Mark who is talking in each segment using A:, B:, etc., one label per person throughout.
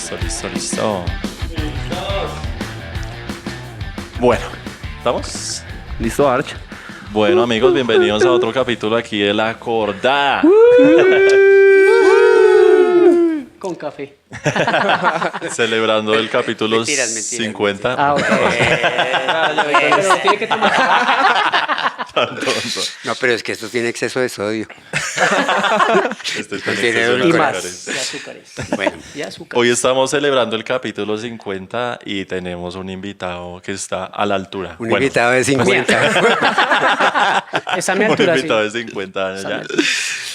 A: Listo. Bueno, ¿estamos?
B: ¿Listo, Arch?
A: Bueno, amigos, bienvenidos a otro capítulo aquí de La Cordada.
C: Con café.
A: Celebrando el capítulo
D: Mentiras.
A: 50.
C: Ah, ok. Pero tiene que tomar.
A: Tan tonto.
D: No, pero es que esto tiene exceso de sodio.
A: Este está en
D: Tiene
A: exceso de
D: un-
C: Y
A: azúcares.
C: más. Y azúcares.
D: Bueno,
C: Y azúcar.
A: Hoy estamos celebrando el capítulo 50 y tenemos un invitado que está a la altura.
D: un
A: Bueno,
D: invitado de 50.
C: Esa es mi
A: un
C: altura, sí.
A: invitado de 50 años ya.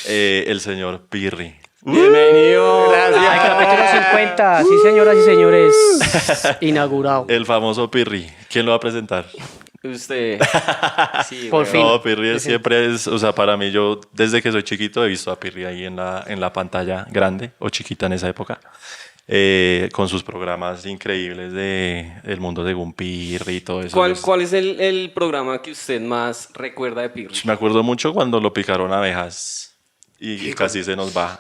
A: El señor Pirri.
B: Bienvenido.
C: Al capítulo 50. Sí, señoras y señores. Inaugurado.
A: El famoso Pirri. ¿Quién lo va a presentar?
B: Usted. Sí,
C: Por
B: weón.
C: fin.
A: No, Pirri siempre es, o sea, para mí, yo desde que soy chiquito he visto a Pirri ahí en la pantalla grande o chiquita en esa época, con sus programas increíbles de El Mundo según Pirri y todo eso.
B: ¿Cuál es el programa que usted más recuerda de Pirri?
A: Me acuerdo mucho cuando lo picaron abejas y casi se nos va.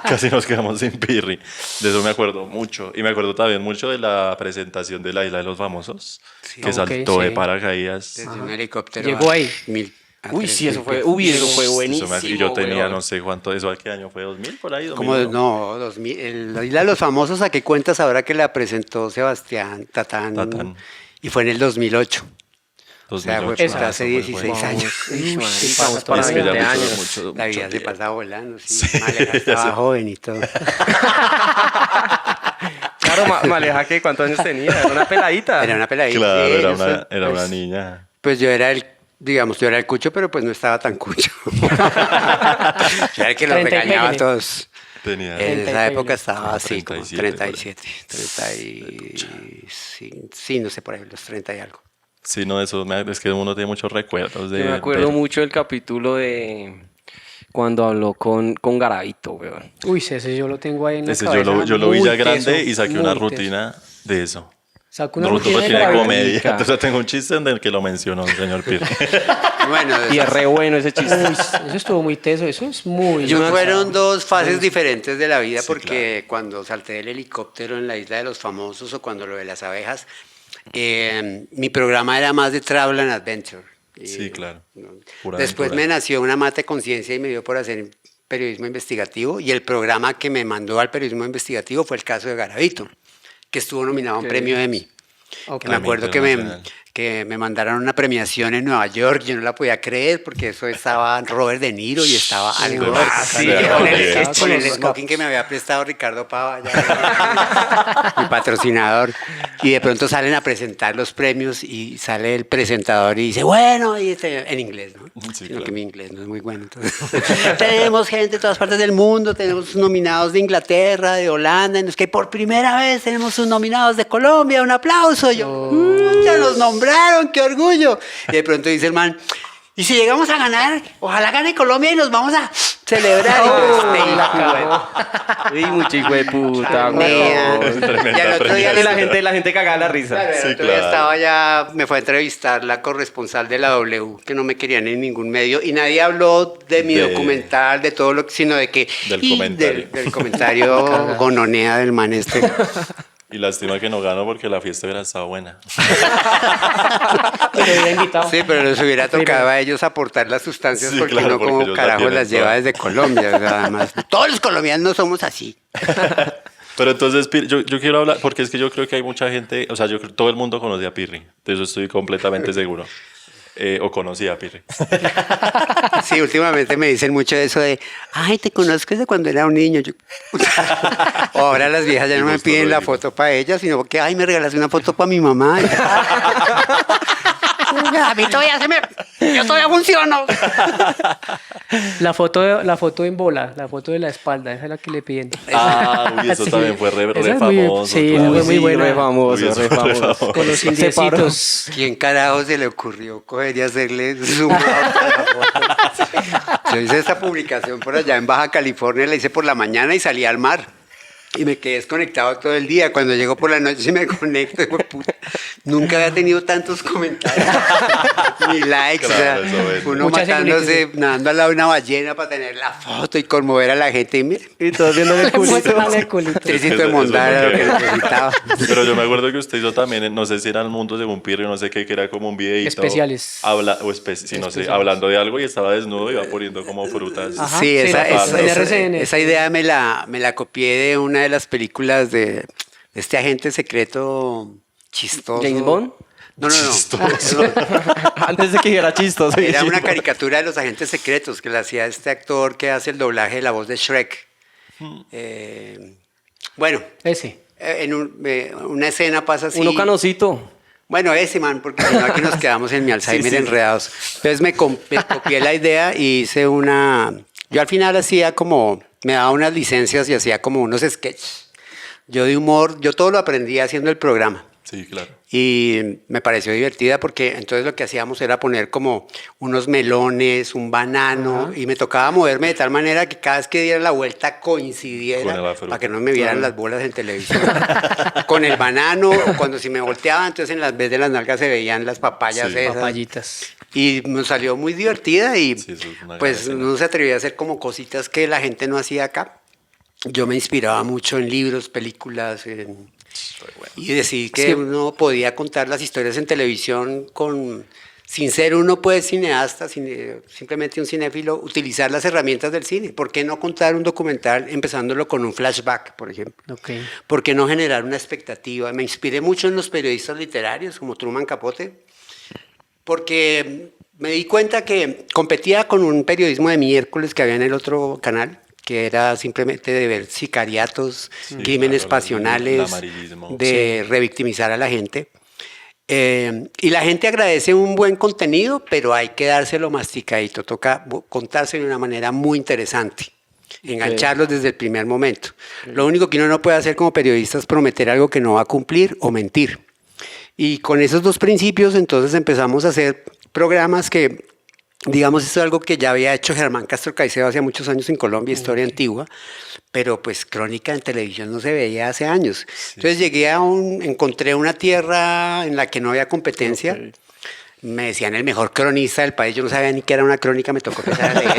A: Casi nos quedamos sin Pirri. De eso me acuerdo mucho. Y me acuerdo también mucho de la presentación de la Isla de los Famosos, que
C: Ok,
A: saltó de
C: sí.
A: paracaídas.
D: Desde un helicóptero.
C: Llegó
D: a
C: ahí.
B: Uy, sí, eso fue,
D: 3.000
B: eso fue
A: Eso
B: buenísimo.
A: y yo tenía,
B: weón.
A: no sé cuánto, ¿eso a qué año fue? ¿2000 por ahí?
D: Como
A: 2001.
D: no, 2000, la Isla de los Famosos, ¿a qué cuentas ahora que la presentó Sebastián Tatán?
A: Tatán.
D: Y fue en el 2008. O sea,
A: 2008.
D: fue
C: Esa,
D: hace
A: Eso fue
D: 16
A: bueno.
D: años.
B: Uy, marica,
C: Sí,
B: vamos para
A: Es que ya
B: 20
A: mucho,
B: años.
A: mucho,
D: La vida
A: mucho
D: se
A: tiempo.
D: pasa volando, sí.
A: Sí.
D: Maleja estaba
A: Sí.
D: joven y todo.
B: Claro, Maleja, ¿qué? ¿Cuántos años tenía? Era una peladita.
D: Era una peladita.
A: Claro,
D: sí,
A: era
D: yo soy-
A: una
D: pues,
A: niña.
D: Pues yo era yo era el cucho, pero pues no estaba tan cucho. Yo era el que los
C: 30 y
D: regañaba a
C: pégale.
D: todos.
A: Tenía.
D: En
C: 30 y
D: esa época
C: pégale.
D: estaba así, como
A: 37,
D: 37. Sí, no sé, por ahí, los 30 y algo.
A: Sí, no, eso es que uno tiene muchos recuerdos de.
B: Yo me acuerdo
A: ver.
B: mucho del capítulo de cuando habló con Garavito, weón.
C: Uy, ese yo lo tengo ahí en la
A: Ese
C: cabeza.
A: yo lo vi
C: Muy
A: ya grande
C: teso,
A: y saqué una
C: muy teso.
A: rutina de eso.
C: Sacó una
A: Una
C: rutina de
A: rutina de
C: Garavito.
A: comedia.
B: Marica.
A: Entonces tengo un chiste en el que lo mencionó el señor Pirri.
D: Bueno,
B: Y es re bueno ese chiste.
C: Uy, eso estuvo muy teso. Eso es muy.
D: esos fueron dos fases diferentes de la vida
A: Sí,
D: porque cuando salté del helicóptero en la Isla de los Famosos o cuando lo de las abejas, mi programa era más de Travel and Adventure. Y,
A: Sí, claro. Pura
D: Después
A: aventura.
D: me nació una mata de conciencia y me dio por hacer periodismo investigativo y el programa que me mandó al periodismo investigativo fue el caso de Garavito, que estuvo nominado a un
B: Ok.
D: premio Emmy.
C: Ok.
D: Que me acuerdo que
A: Internacional.
D: me mandaron una premiación en Nueva York, yo no la podía creer porque eso estaba Robert De Niro y estaba Al Gore.
A: sí,
D: con el,
A: sí.
D: con el smoking que me había prestado Ricardo Pava, ya, mi patrocinador. Y de pronto salen a presentar los premios y sale el presentador y dice, bueno, y en inglés, ¿no?
A: Sí,
D: Sino
A: claro.
D: que mi inglés no es muy bueno. Entonces, tenemos gente de todas partes del mundo, tenemos nominados de Inglaterra, de Holanda, y es que por primera vez tenemos sus nominados de Colombia, un aplauso. Yo, ya nos nombraron, qué orgullo. Y de pronto dice el man, y si llegamos a ganar, ojalá gane Colombia y nos vamos a celebrar. Y yo, "Este
C: la
D: hijo de
B: Uy, mucho hijo de puta,
D: mía".
B: weón.
A: Tremenda
D: Y al otro día
B: Y la gente cagaba la risa.
D: Claro, el
A: Sí,
D: otro día
A: claro.
D: estaba ya, me fue a entrevistar la corresponsal de la W, que no me querían en ningún medio, y nadie habló de mi
A: De-
D: documental, de todo lo que, sino de que...
A: Del
D: y
A: comentario.
D: del comentario gononea del man este.
A: Y lástima que no ganó porque la fiesta hubiera estado buena.
C: Me lo hubiera invitado.
D: Sí, pero les hubiera tocado a ellos aportar las sustancias
A: Sí,
D: porque
A: claro,
D: uno
A: porque
D: como
A: ellos la
D: carajo
A: tienen
D: las lleva
A: toda.
D: desde Colombia. O sea, además, todos los colombianos no somos así.
A: Pero entonces, yo quiero hablar, porque es que yo creo que hay mucha gente, o sea, yo creo que todo el mundo conoce a Pirri, de eso estoy completamente seguro. O conocía a Pirri.
D: Sí, últimamente me dicen mucho eso de, ay, te conozco desde cuando era un niño. Yo- O ahora las viejas ya
A: Y
D: no me
A: justo
D: piden
A: lo
D: la
A: digo.
D: foto para ellas, sino porque, ay, me regalaste una foto para mi mamá. A mí todavía yo todavía funciono.
C: La foto en bola, la foto de la espalda, esa es la que le piden.
A: Ah, uy, eso
C: Sí.
A: también fue re
C: Esa es muy-
A: famoso.
C: sí,
A: claro.
C: esa fue muy buena.
B: Re famoso,
A: Uy, eso
B: re
A: fue
B: famoso.
A: famoso.
C: Con los
B: Se paró.
C: indiecitos.
D: ¿Quién carajo se le ocurrió coger y hacerle zoom out a la foto? Yo hice esta publicación por allá en Baja California, la hice por la mañana y salí al mar. Y me quedé desconectado todo el día. Cuando llego por la noche me conecto, hijo de puta. Nunca había tenido tantos comentarios ni likes.
A: Claro,
D: o
A: eso
D: sea,
A: es.
D: uno
C: Mucha
D: matándose, nadando al lado de una ballena para tener la foto y conmover a la gente. Y mire,
E: Y todos viendo el culito.
C: Muéstrale el culito.
D: tricito
A: Eso
D: de
A: es
D: mondar era
A: lo
D: lo que
A: que-
D: necesitaba.
A: Pero yo me acuerdo que usted hizo también, no sé si era el mundo según Pirri, no sé qué, que era como un videito.
C: Especiales.
A: Sí, no sé,
C: Especiales.
A: hablando de algo y estaba desnudo y iba poniendo como frutas.
C: Ajá,
D: Sí, esa,
C: sí,
D: esa-
C: en
D: esa-
C: RCN.
D: esa idea me la copié de una de las películas de este agente secreto chistoso.
B: ¿James Bond?
D: No, no, no.
A: Chistoso.
D: No,
E: Antes de que era chistoso.
D: era una
E: Jimbo.
D: caricatura de los agentes secretos que le hacía este actor que hace el doblaje de la voz de Shrek. Bueno,
C: Ese.
D: una escena pasa así.
B: Uno canosito.
D: Bueno, ese man, porque si no aquí nos quedamos en mi Alzheimer
A: Sí.
D: enredados. Entonces me copié la idea y hice una... Yo al final hacía como... Me daba unas licencias y hacía como unos sketches. Yo de humor, yo todo lo aprendí haciendo el programa.
A: Sí, claro.
D: Y me pareció divertida porque entonces lo que hacíamos era poner como unos melones, un banano, y me tocaba moverme de tal manera que cada vez que diera la vuelta coincidiera
A: Con la fruta.
D: para que no me vieran las bolas en televisión. Con el banano, o cuando si me volteaba, entonces en vez de las nalgas se veían las papayas
A: Sí.
D: esas.
C: Papayitas.
D: Y me salió muy divertida y
A: Sí, eso es una
D: pues
A: gran escena.
D: no se atrevía a hacer como cositas que la gente no hacía acá. Yo me inspiraba mucho en libros, películas, y decidí que
C: Sí.
D: uno podía contar las historias en televisión sin ser uno pues cineasta, simplemente un cinéfilo, utilizar las herramientas del cine. ¿Por qué no contar un documental empezándolo con un flashback, por ejemplo?
C: Ok.
D: ¿Por qué no generar una expectativa? Me inspiré mucho en los periodistas literarios como Truman Capote, porque me di cuenta que competía con un periodismo de miércoles que había en el otro canal, que era simplemente de ver sicariatos, crímenes
A: claro,
D: pasionales,
A: el amarillismo.
D: de revictimizar a la gente. Y la gente agradece un buen contenido, pero hay que dárselo masticadito, toca contárselo de una manera muy interesante, engancharlos desde el primer momento. Lo único que uno no puede hacer como periodista es prometer algo que no va a cumplir o mentir. Y con esos dos principios entonces empezamos a hacer programas que, digamos, esto es algo que ya había hecho Germán Castro Caicedo hace muchos años en Colombia, Historia Antigua, pero pues crónica en televisión no se veía hace años. Entonces encontré una tierra en la que no había competencia. Me decían el mejor cronista del país, yo no sabía ni qué era una crónica, me tocó empezar a leer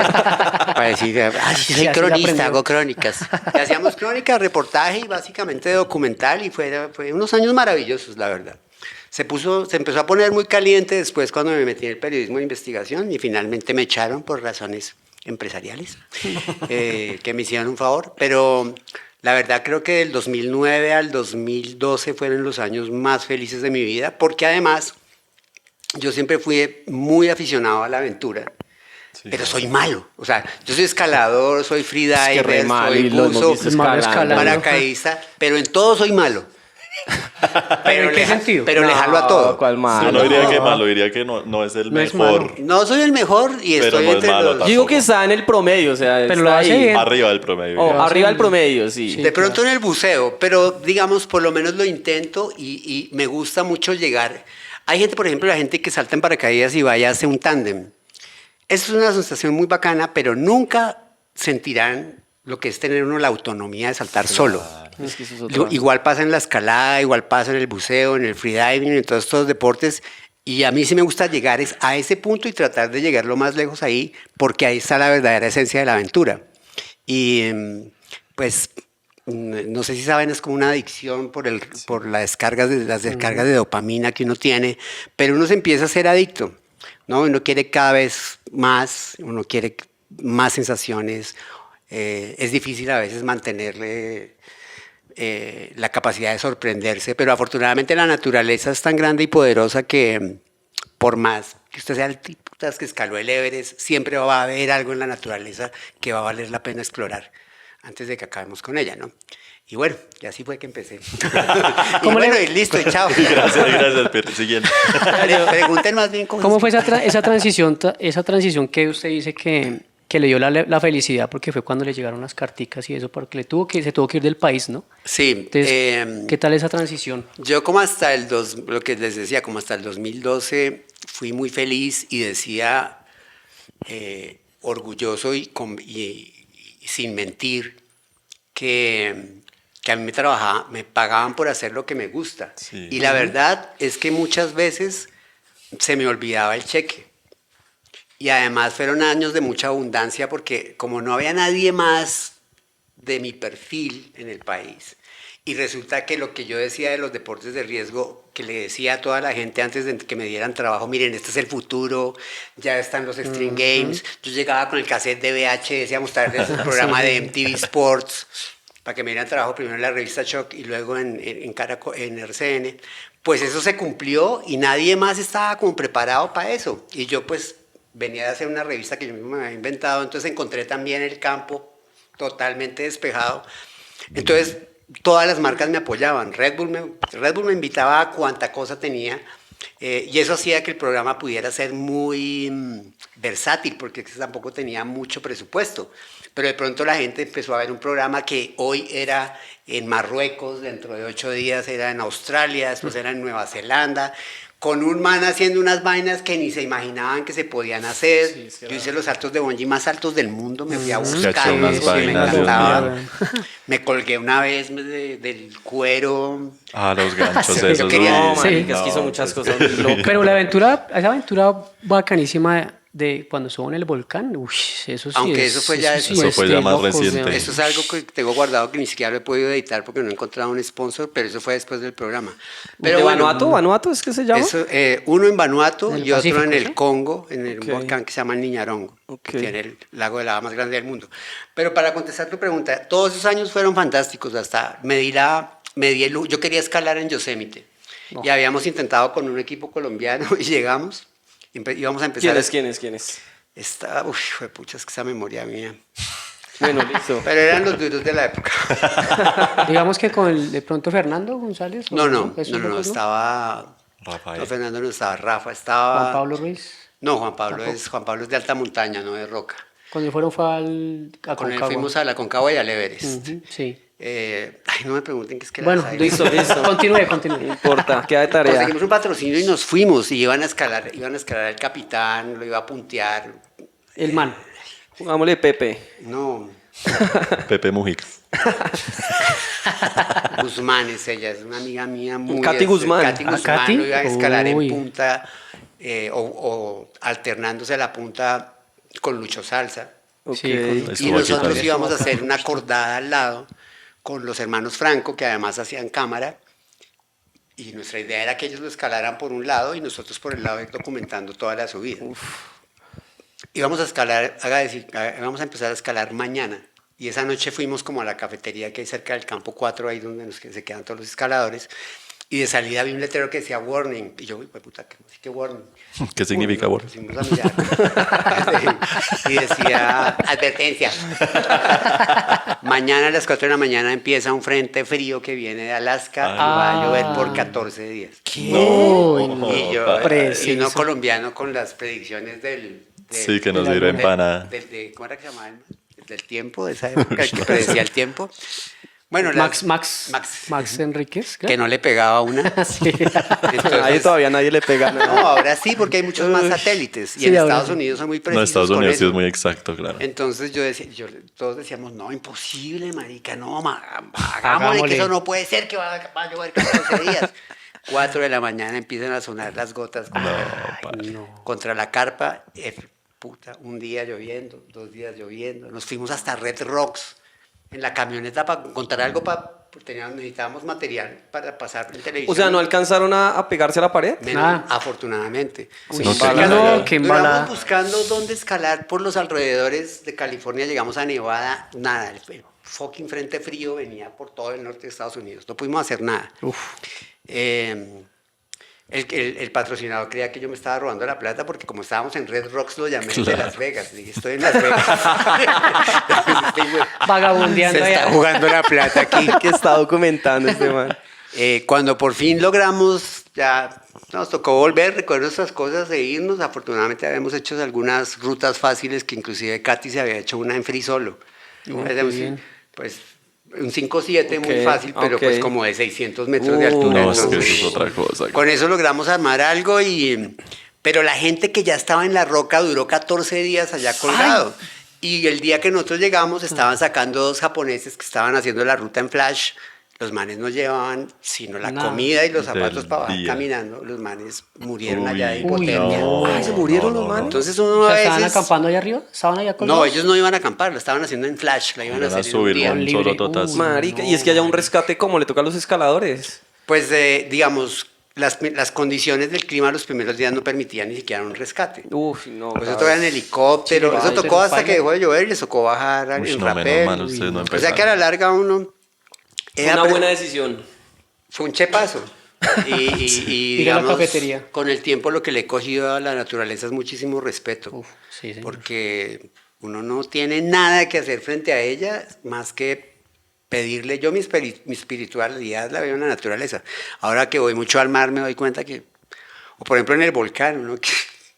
D: para decir, sí, soy
C: así la
D: cronista,
C: aprendió.
D: hago crónicas. Y hacíamos crónicas, reportaje y básicamente documental y fue unos años maravillosos, la verdad. Se empezó a poner muy caliente después cuando me metí en el periodismo de investigación y finalmente me echaron por razones empresariales, que me hicieron un favor, pero la verdad creo que del 2009 al 2012 fueron los años más felices de mi vida, porque además yo siempre fui muy aficionado a la aventura.
A: Sí.
D: Pero soy malo, o sea, yo soy escalador, soy freediver,
B: re mal,
D: soy
B: y lo hemos
D: buzo,
B: visto
C: Malo escalando.
D: paracaidista, pero en todo soy malo.
C: ¿Pero en qué sentido?
D: Pero le jalo a todo.
B: ¿Cuál
A: Yo
B: malo?
A: no diría que malo, diría que no es el
C: No es
A: mejor.
C: malo.
D: No soy el mejor y
A: Pero
D: estoy
A: no es
D: entre
A: malo
D: los...
A: tampoco.
B: Yo digo que está en el promedio, o sea,
C: Pero
B: está
C: lo hace
B: ahí.
C: bien.
A: Arriba del promedio.
B: O
A: diría.
B: arriba del promedio, sí.
C: Sí.
D: De pronto en el buceo, pero digamos, por lo menos lo intento y me gusta mucho llegar. Hay gente, por ejemplo, la gente que salta en paracaídas y vaya a hacer un tándem. Eso es una sensación muy bacana, pero nunca sentirán lo que es tener uno la autonomía de saltar solo.
B: Es que eso es otra.
D: Igual pasa en la escalada, igual pasa en el buceo, en el freediving, en todos estos deportes. Y a mí sí me gusta llegar a ese punto y tratar de llegar lo más lejos ahí, porque ahí está la verdadera esencia de la aventura. Y pues, no sé si saben, es como una adicción por las descargas de dopamina que uno tiene, pero uno se empieza a ser adicto, ¿no? Uno quiere cada vez más, uno quiere más sensaciones. Es difícil a veces mantenerle la capacidad de sorprenderse, pero afortunadamente la naturaleza es tan grande y poderosa que por más que usted sea el tipo que escaló el Everest, siempre va a haber algo en la naturaleza que va a valer la pena explorar antes de que acabemos con ella, ¿no? Y bueno, y así fue que empecé. Y bueno, y listo, y chao.
A: Gracias, Pierre. Siguiente.
D: Pregunten más bien
C: ¿Cómo fue esa transición que usted dice que le dio la felicidad? Porque fue cuando le llegaron las carticas y eso, porque se tuvo que ir del país, ¿no?
D: Sí,
C: Entonces, ¿qué tal esa transición?
D: yo como lo que les decía, como hasta el 2012 fui muy feliz y decía orgulloso y sin mentir que que a mí me pagaban por hacer lo que me gusta.
A: Sí.
D: Y la verdad es que muchas veces se me olvidaba el cheque. Y además fueron años de mucha abundancia porque como no había nadie más de mi perfil en el país, y resulta que lo que yo decía de los deportes de riesgo, que le decía a toda la gente antes de que me dieran trabajo, miren, este es el futuro, ya están los String Games, yo llegaba con el cassette de VHS a mostrarles el programa de MTV Sports, para que me dieran trabajo primero en la revista Shock y luego en RCN, pues eso se cumplió y nadie más estaba como preparado para eso. Y yo pues venía de hacer una revista que yo mismo me había inventado, entonces encontré también el campo totalmente despejado. Entonces todas las marcas me apoyaban, Red Bull me invitaba a cuanta cosa tenía, y eso hacía que el programa pudiera ser muy versátil, porque tampoco tenía mucho presupuesto. Pero de pronto la gente empezó a ver un programa que hoy era en Marruecos, dentro de 8 días era en Australia, después era en Nueva Zelanda, con un man haciendo unas vainas que ni se imaginaban que se podían hacer. Yo hice los saltos de bungee más altos del mundo, me fui a buscar
A: unas
D: eso, me
A: vainas, Dios
D: encantaba.
A: mío.
D: Me colgué una vez del cuero.
A: Ah, los ganchos
D: Yo
A: esos.
D: quería-
E: No,
A: uy,
E: marica, es
A: no,
E: que hizo muchas
A: pues,
E: cosas locas.
C: Pero la aventura, esa aventura bacanísima de cuando estuvo en el volcán, uy, eso sí
D: Aunque
C: es,
D: eso fue ya
C: sí
A: Eso
C: es
A: fue
C: de
A: ya más
C: locos,
A: reciente.
C: weón.
D: Eso es algo que tengo guardado que ni siquiera lo he podido editar porque no he encontrado un sponsor, pero eso fue después del programa. Pero
E: ¿De
D: bueno,
E: Vanuatu? ¿Vanuatu es que se llama?
D: Eso, uno en Vanuatu
C: En el
D: y otro
C: Pacífico,
D: en el
C: ¿sí?
D: Congo, en el
E: Ok.
D: volcán que se llama el Niñarongo,
E: Ok.
D: que tiene el lago de lava más grande del mundo. Pero para contestar tu pregunta, todos esos años fueron fantásticos, hasta yo quería escalar en Yosemite y habíamos intentado con un equipo colombiano y llegamos, íbamos a empezar.
E: ¿Quiénes?
D: Estaba, uy, pucha, es que esa memoria mía.
E: Bueno, listo.
D: Pero eran los duros de la época.
C: Digamos que con de pronto Fernando González. ¿o
D: No,
C: Esos locos,
D: estaba.
A: Rafael.
D: No, Fernando no estaba, Rafa estaba.
C: Juan Pablo Ruiz.
D: No, Juan Pablo es de alta montaña, no de roca.
C: Cuando fueron fue a
D: Con él
C: Aconcagua.
D: fuimos a la Concagua y al Everest.
C: Ujú, sí.
D: Ay, no me pregunten qué es que
C: Bueno,
D: las hay.
E: listo.
C: Continúe.
E: No importa, queda de tarea.
D: Conseguimos un patrocinio y nos fuimos y iban a escalar el capitán, lo iba a puntear.
C: El man.
E: Pongámosle Pepe.
D: No,
A: Pepe Mujica.
D: Guzmán es ella, es una amiga mía muy...
E: Katy Guzmán.
D: Katy
C: ¿Ah,
D: Guzmán
C: Katy?
D: lo iba a escalar
C: Uy.
D: en punta o alternándose la punta con Lucho Salsa.
E: Ok.
C: Sí,
A: Estuvo
D: Y
A: aquí
D: nosotros
A: también.
D: íbamos a hacer una cordada al lado con los hermanos Franco, que además hacían cámara. Y nuestra idea era que ellos lo escalaran por un lado y nosotros por el lado ir documentando toda la subida. Íbamos a escalar, vamos a empezar a escalar mañana. Y esa noche fuimos como a la cafetería que hay cerca del campo 4, ahí donde se quedan todos los escaladores. Y de salida vi un letrero que decía warning. Y yo, uy, pues puta, ¿qué warning?
A: ¿Qué significa
D: Uy,
A: warning?
D: nos pusimos a mirar. Y decía, advertencia. Mañana a las 4 de la mañana empieza un frente frío que viene de Alaska y va a llover por 14 días.
C: Uy, no.
D: Y yo, y
C: Preciso.
D: uno colombiano con las predicciones
A: Sí, que nos sirven para nada.
D: ¿cómo era que se llamaba? Del tiempo, de esa época, el que predecía el tiempo. Bueno,
C: Max Enríquez.
D: que no le pegaba una.
C: Sí.
D: Entonces,
E: Ahí todavía nadie le pega
D: no,
E: nada.
D: ahora sí, porque hay muchos más satélites. Y
C: Sí,
D: en
C: ahora
D: Estados
C: sí.
D: Unidos son muy
A: No,
D: precisos.
A: Estados
D: con
A: Unidos sí
D: eso.
A: es muy exacto, claro.
D: Entonces todos decíamos, no, imposible, marica, no, hagámosle,
C: Hagámosle.
D: que eso no puede ser, que va a llover 14 días. 4 de la mañana empiezan a sonar las gotas contra la carpa. Puta, un día lloviendo, 2 días lloviendo. Nos fuimos hasta Red Rocks en la camioneta para contar algo, necesitábamos material para pasar en televisión.
E: O sea, ¿no alcanzaron a pegarse a la pared?
C: Nada.
D: Afortunadamente.
C: Uy,
A: No,
C: sí,
A: qué
C: no,
A: embalada.
C: qué
D: Duramos
C: embalada.
D: buscando dónde escalar por los alrededores de California, llegamos a Nevada, nada, el fucking frente frío venía por todo el norte de Estados Unidos, no pudimos hacer nada. El patrocinador creía que yo me estaba robando la plata porque como estábamos en Red Rocks lo llamé de Las Vegas, dije, estoy en Las Vegas.
C: Vagabundeando
D: Se está
C: allá.
D: jugando la plata aquí.
E: Que está documentando este man.
D: Cuando por fin logramos, ya nos tocó volver, recuerdo esas cosas e irnos. Afortunadamente habíamos hecho algunas rutas fáciles, que inclusive Katy se había hecho una en free solo. Pues un 5-7 muy
E: Ok,
D: fácil, pero
E: ok.
D: pues como de 600 metros de altura.
A: No, es que
D: entonces,
A: eso es otra cosa.
D: con eso logramos armar algo, pero la gente que ya estaba en la roca duró 14 días allá colgado. Y el día que nosotros llegamos estaban sacando dos japoneses que estaban haciendo la ruta en Flash. Los manes no llevaban sino la
C: Nada.
D: comida y los zapatos
A: Del
D: para bajar
A: día.
D: caminando. Los manes murieron
A: Uy,
D: allá de
C: Uy,
D: hipotermia.
A: no,
E: Ay, ¿se murieron los
A: no,
E: manes?
D: Entonces
C: O
D: uno a
C: sea,
D: veces...
C: ¿estaban acampando allá arriba? ¿Estaban allá
D: No,
C: colgados?
D: ellos no iban a acampar, la estaban haciendo en Flash, la iban a
A: Iban a
D: hacer en un
A: subir
D: día.
A: un
C: libre.
A: solo totas.
C: Uy.
E: Marica, y es que haya un rescate como le toca a los escaladores.
D: Pues, digamos, las condiciones del clima los primeros días no permitían ni siquiera un rescate.
E: Uf, no.
D: Pues eso
E: grave.
D: tocaba en helicóptero,
C: Sí,
D: eso
C: ay,
D: tocó
C: pero
D: hasta
C: paila.
D: que dejó de llover y les tocó bajar
A: Uy,
D: en
A: no,
D: rapel.
A: menos mal, ustedes no
D: O sea que a la
A: empezaron.
D: larga uno...
E: Una buena decisión.
D: Fue un chepazo. Y
C: Ir a la
D: digamos,
C: cafetería.
D: con el tiempo lo que le he cogido a la naturaleza es muchísimo respeto.
C: Uf, sí, señor.
D: Porque uno no tiene nada que hacer frente a ella más que pedirle. Yo mi espiritualidad la veo en la naturaleza. Ahora que voy mucho al mar me doy cuenta que, o por ejemplo en el volcán, uno que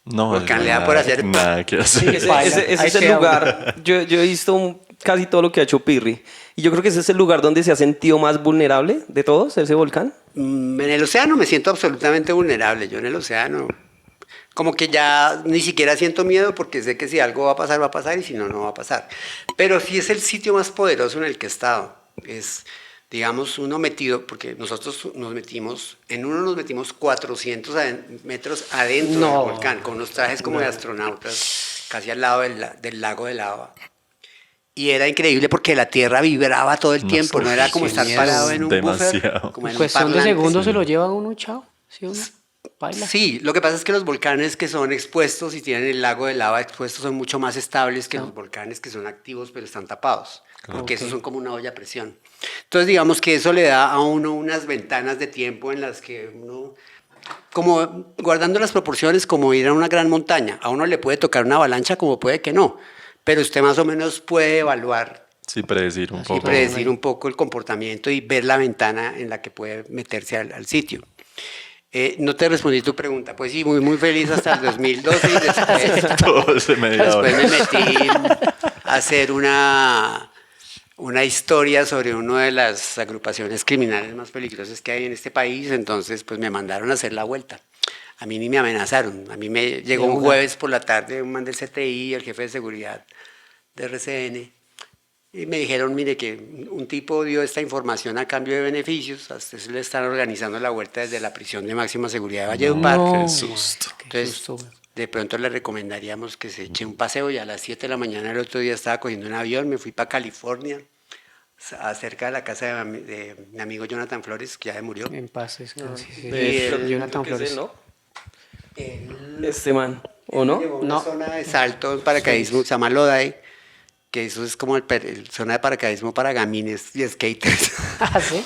A: No,
D: el volcán
A: no,
D: le da
A: nada,
D: por hacer...
A: nada que hacer.
E: Ese,
C: Paila.
E: ese
C: Ahí
E: es el
C: queda uno.
E: lugar. Yo he visto casi todo lo que ha hecho Pirri. Y yo creo que ese es el lugar donde se ha sentido más vulnerable de todos, ese volcán.
D: En el océano me siento absolutamente vulnerable. Yo en el océano como que ya ni siquiera siento miedo porque sé que si algo va a pasar y si no, no va a pasar. Pero sí es el sitio más poderoso en el que he estado. Es, digamos, uno metido, porque nosotros nos metimos 400 metros adentro
C: No.
D: del volcán, con unos trajes como de astronautas, casi al lado del lago de lava. Y era increíble porque la tierra vibraba todo el tiempo, no era como
C: qué
D: estar
C: miedo.
D: parado en un
A: Demasiado.
D: buffer, como en
C: En
D: un
C: cuestión de
D: parlante.
C: segundos se lo lleva uno, chao. ¿Sí o no? Baila.
D: Sí, lo que pasa es que los volcanes que son expuestos y tienen el lago de lava expuesto son mucho más estables que los volcanes que son activos pero están tapados, porque esos son como una olla a presión. Entonces digamos que eso le da a uno unas ventanas de tiempo en las que uno, como guardando las proporciones, como ir a una gran montaña, a uno le puede tocar una avalancha como puede que no, pero usted más o menos puede evaluar
A: Sí, predecir un
D: y
A: poco.
D: predecir un poco el comportamiento y ver la ventana en la que puede meterse al sitio. No te respondí tu pregunta. Pues sí, muy feliz hasta el 2012 y después,
A: Todo ese media hora.
D: después me metí a hacer una historia sobre una de las agrupaciones criminales más peligrosas que hay en este país. Entonces, pues me mandaron a hacer la vuelta. A mí ni me amenazaron. A mí me llegó un jueves por la tarde un man del CTI, el jefe de seguridad de RCN, y me dijeron, mire, que un tipo dio esta información a cambio de beneficios, a usted se le están organizando la vuelta desde la prisión de máxima seguridad de Valledupar.
A: Qué susto.
D: Entonces, de pronto le recomendaríamos que se eche un paseo y a las 7 de la mañana el otro día estaba cogiendo un avión, me fui para California, cerca de la casa de mi amigo Jonathan Flores, que ya murió.
C: En paz, descanse. Sí,
E: Creo
C: Jonathan
E: que es
C: Flores.
E: él, ¿no? Este man, ¿o no?
D: Llegó a una
C: No.
D: zona de salto, paracaidismo, se llama Lodi, que eso es como el zona de paracaidismo para gamines y skaters.
C: Ah, ¿sí?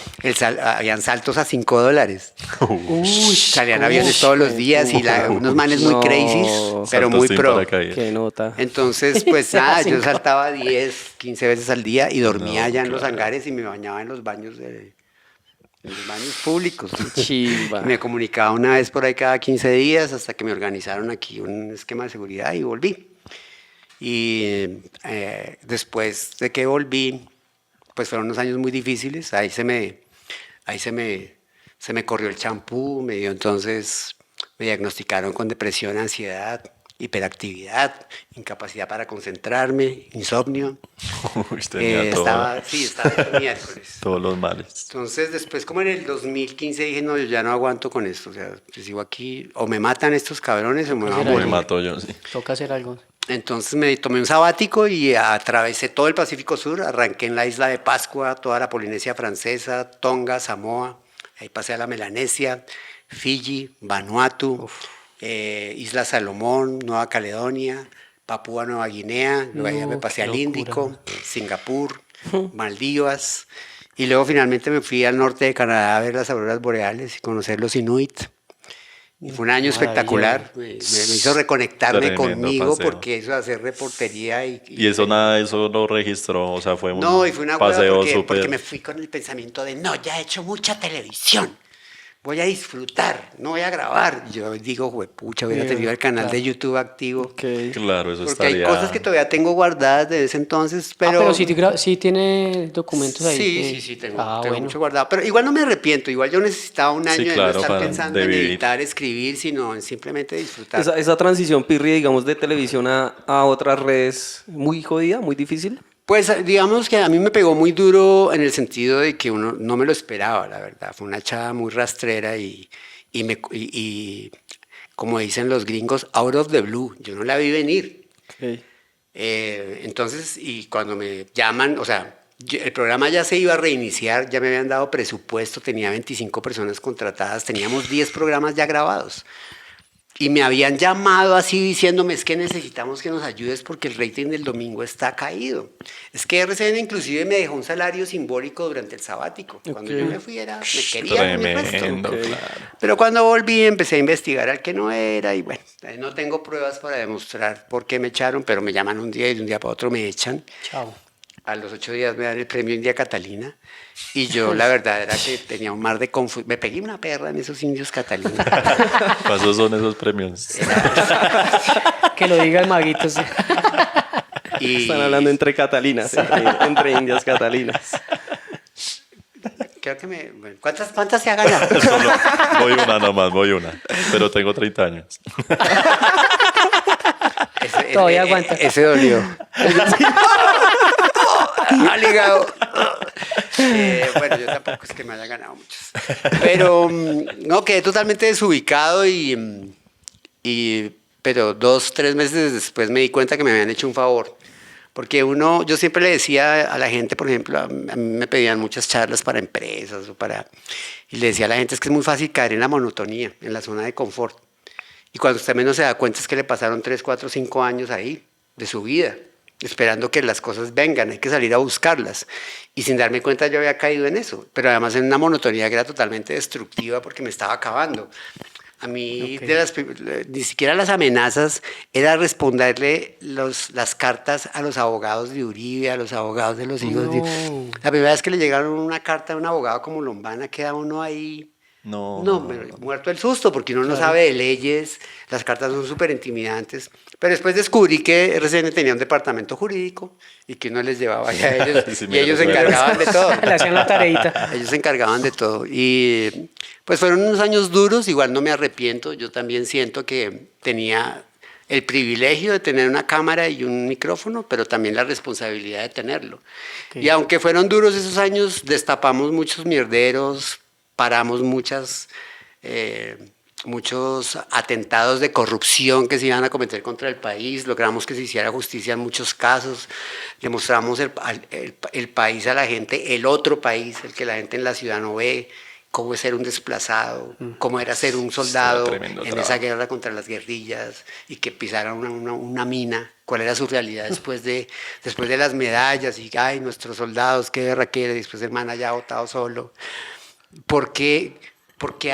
D: Habían saltos a $5.
C: Uy,
D: Salían aviones todos los días y unos manes muy
E: No.
D: crazy, pero
A: Saltos
D: muy
A: sin
D: pro.
A: paracaídas.
E: Qué nota.
D: Entonces, pues nada, yo
C: Cinco.
D: saltaba 10, 15 veces al día y dormía
A: No,
D: allá en los
A: claro.
D: hangares y me bañaba en los baños públicos.
E: Chimba.
D: Me comunicaba una vez por ahí cada 15 días hasta que me organizaron aquí un esquema de seguridad y volví. Y después de que volví, pues fueron unos años muy difíciles. Ahí se me corrió el champú, entonces me diagnosticaron con depresión, ansiedad, hiperactividad, incapacidad para concentrarme, insomnio.
A: Uy, tenía
D: Estaba el miércoles.
A: todos los males.
D: Entonces, después, como en el 2015, dije, no, yo ya no aguanto con esto. O sea, si sigo aquí, o me matan estos cabrones o me van a
C: Será
A: Me
D: morir.
A: mato yo, sí.
C: Toca hacer algo.
D: Entonces me tomé un sabático y atravesé todo el Pacífico Sur, arranqué en la isla de Pascua, toda la Polinesia Francesa, Tonga, Samoa, ahí pasé a la Melanesia, Fiji, Vanuatu, Isla Salomón, Nueva Caledonia, Papúa Nueva Guinea, luego allá me pasé al
C: locura.
D: Índico, Singapur, Maldivas, y luego finalmente me fui al norte de Canadá a ver las auroras boreales y conocer los Inuit. Y fue un año espectacular, me hizo reconectarme
A: Tremendo
D: conmigo
A: paseo.
D: porque eso de hacer reportería
A: Y eso nada, eso lo registró, o sea, fue un
D: no, y fue una hueva
A: paseo
D: porque
A: súper...
D: me fui con el pensamiento de no, ya he hecho mucha televisión, voy a disfrutar, no voy a grabar. Yo digo, pucha, hubiera tenido el canal de YouTube activo.
E: Ok.
A: Claro, eso
D: Porque hay
A: estaría...
D: cosas que todavía tengo guardadas de ese entonces, pero...
C: Pero sí tiene documentos ahí.
D: Sí, tengo,
C: Ah,
D: tengo
C: bueno.
D: mucho guardado. Pero igual no me arrepiento, igual yo necesitaba un año
A: Sí,
D: de
A: claro,
D: no estar
A: para-
D: pensando
A: de
D: en
A: vivir.
D: editar, escribir, sino en simplemente disfrutar.
E: Esa transición, Pirri, digamos, de televisión a otras redes, muy jodida, muy difícil.
D: Pues digamos que a mí me pegó muy duro en el sentido de que uno no me lo esperaba, la verdad. Fue una chava muy rastrera y como dicen los gringos, out of the blue. Yo no la vi venir.
E: Ok.
D: Entonces, y cuando me llaman, o sea, el programa ya se iba a reiniciar, ya me habían dado presupuesto, tenía 25 personas contratadas, teníamos 10 programas ya grabados. Y me habían llamado así diciéndome, es que necesitamos que nos ayudes porque el rating del domingo está caído. Es que RCN inclusive me dejó un salario simbólico durante el sabático. Cuando yo me fui me quería mi resto.
A: Tremendo, claro.
D: Pero cuando volví empecé a investigar al que no era y bueno, no tengo pruebas para demostrar por qué me echaron, pero me llaman un día y de un día para otro me echan.
C: Chao.
D: A los 8 días me dan el premio India Catalina y yo la verdad era que tenía un mar de confusión. Me pegué una perra en esos indios Catalina.
A: Para eso son esos premios.
C: Que lo diga el maguito. Sí.
D: Y
E: Están hablando entre Catalinas, entre indias Catalinas.
D: creo que bueno, ¿cuántas se ha ganado?
A: Solo voy una nomás, voy una. Pero tengo 30 años.
C: Todavía aguanta.
D: Ese dolió. Al hígado. Bueno, yo tampoco es que me haya ganado muchos. Pero no, quedé totalmente desubicado pero 2, 3 meses después me di cuenta que me habían hecho un favor. Porque yo siempre le decía a la gente, por ejemplo, a mí me pedían muchas charlas para empresas y le decía a la gente, es que es muy fácil caer en la monotonía, en la zona de confort. Y cuando usted menos se da cuenta es que le pasaron 3, 4, 5 años ahí de su vida, esperando que las cosas vengan, hay que salir a buscarlas. Y sin darme cuenta yo había caído en eso, pero además en una monotonía que era totalmente destructiva porque me estaba acabando. A mí ni siquiera las amenazas era responderle las cartas a los abogados de Uribe, a los abogados de los hijos de... La primera vez que le llegaron una carta a un abogado como Lombana, queda uno ahí...
A: No,
D: muerto el susto, porque uno no sabe de leyes, las cartas son súper intimidantes. Pero después descubrí que RCN tenía un departamento jurídico y que uno les llevaba allá a ellos
A: Sí,
D: y ellos se encargaban de todo.
C: Le hacían la tareita.
D: Ellos se encargaban de todo. Y pues fueron unos años duros, igual no me arrepiento. Yo también siento que tenía el privilegio de tener una cámara y un micrófono, pero también la responsabilidad de tenerlo.
C: Okay.
D: Y aunque fueron duros esos años, destapamos muchos mierderos, paramos muchos atentados de corrupción que se iban a cometer contra el país, logramos que se hiciera justicia en muchos casos, le mostramos el país a la gente, el otro país, el que la gente en la ciudad no ve, cómo es ser un desplazado, cómo era ser un soldado en esa guerra contra las guerrillas y que pisaran una mina, cuál era su realidad después de las medallas y, ay, nuestros soldados, qué guerra quiere, después el man allá botado solo. ¿Por qué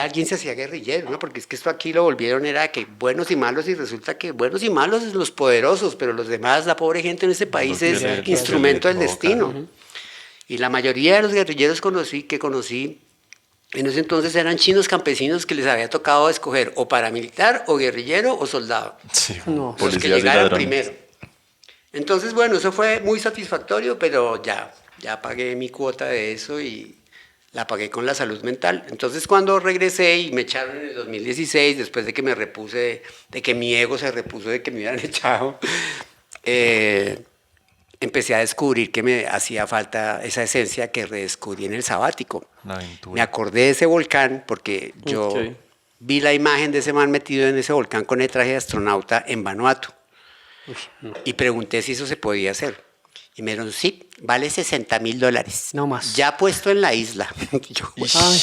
D: alguien se hacía guerrillero? ¿No? Porque es que esto aquí lo volvieron, era que buenos y malos, y resulta que buenos y malos es los poderosos, pero los demás, la pobre gente en este país es instrumento del destino. Y la mayoría de los guerrilleros que conocí en ese entonces eran chinos campesinos que les había tocado escoger o paramilitar, o guerrillero, o soldado.
A: Sí,
C: No.
D: Los que llegaran primero. Entonces, bueno, eso fue muy satisfactorio, pero ya pagué mi cuota de eso y la pagué con la salud mental. Entonces, cuando regresé y me echaron en el 2016, después de que me repuse, de que mi ego se repuso de que me hubieran echado, empecé a descubrir que me hacía falta esa esencia que redescubrí en el sabático.
A: una aventura.
D: Me acordé de ese volcán porque yo vi la imagen de ese man metido en ese volcán con el traje de astronauta en Vanuatu. Y pregunté si eso se podía hacer. Y me dijeron, sí, vale $60,000.
C: No más.
D: Ya puesto en la isla. Y yo,
C: Ay, joder.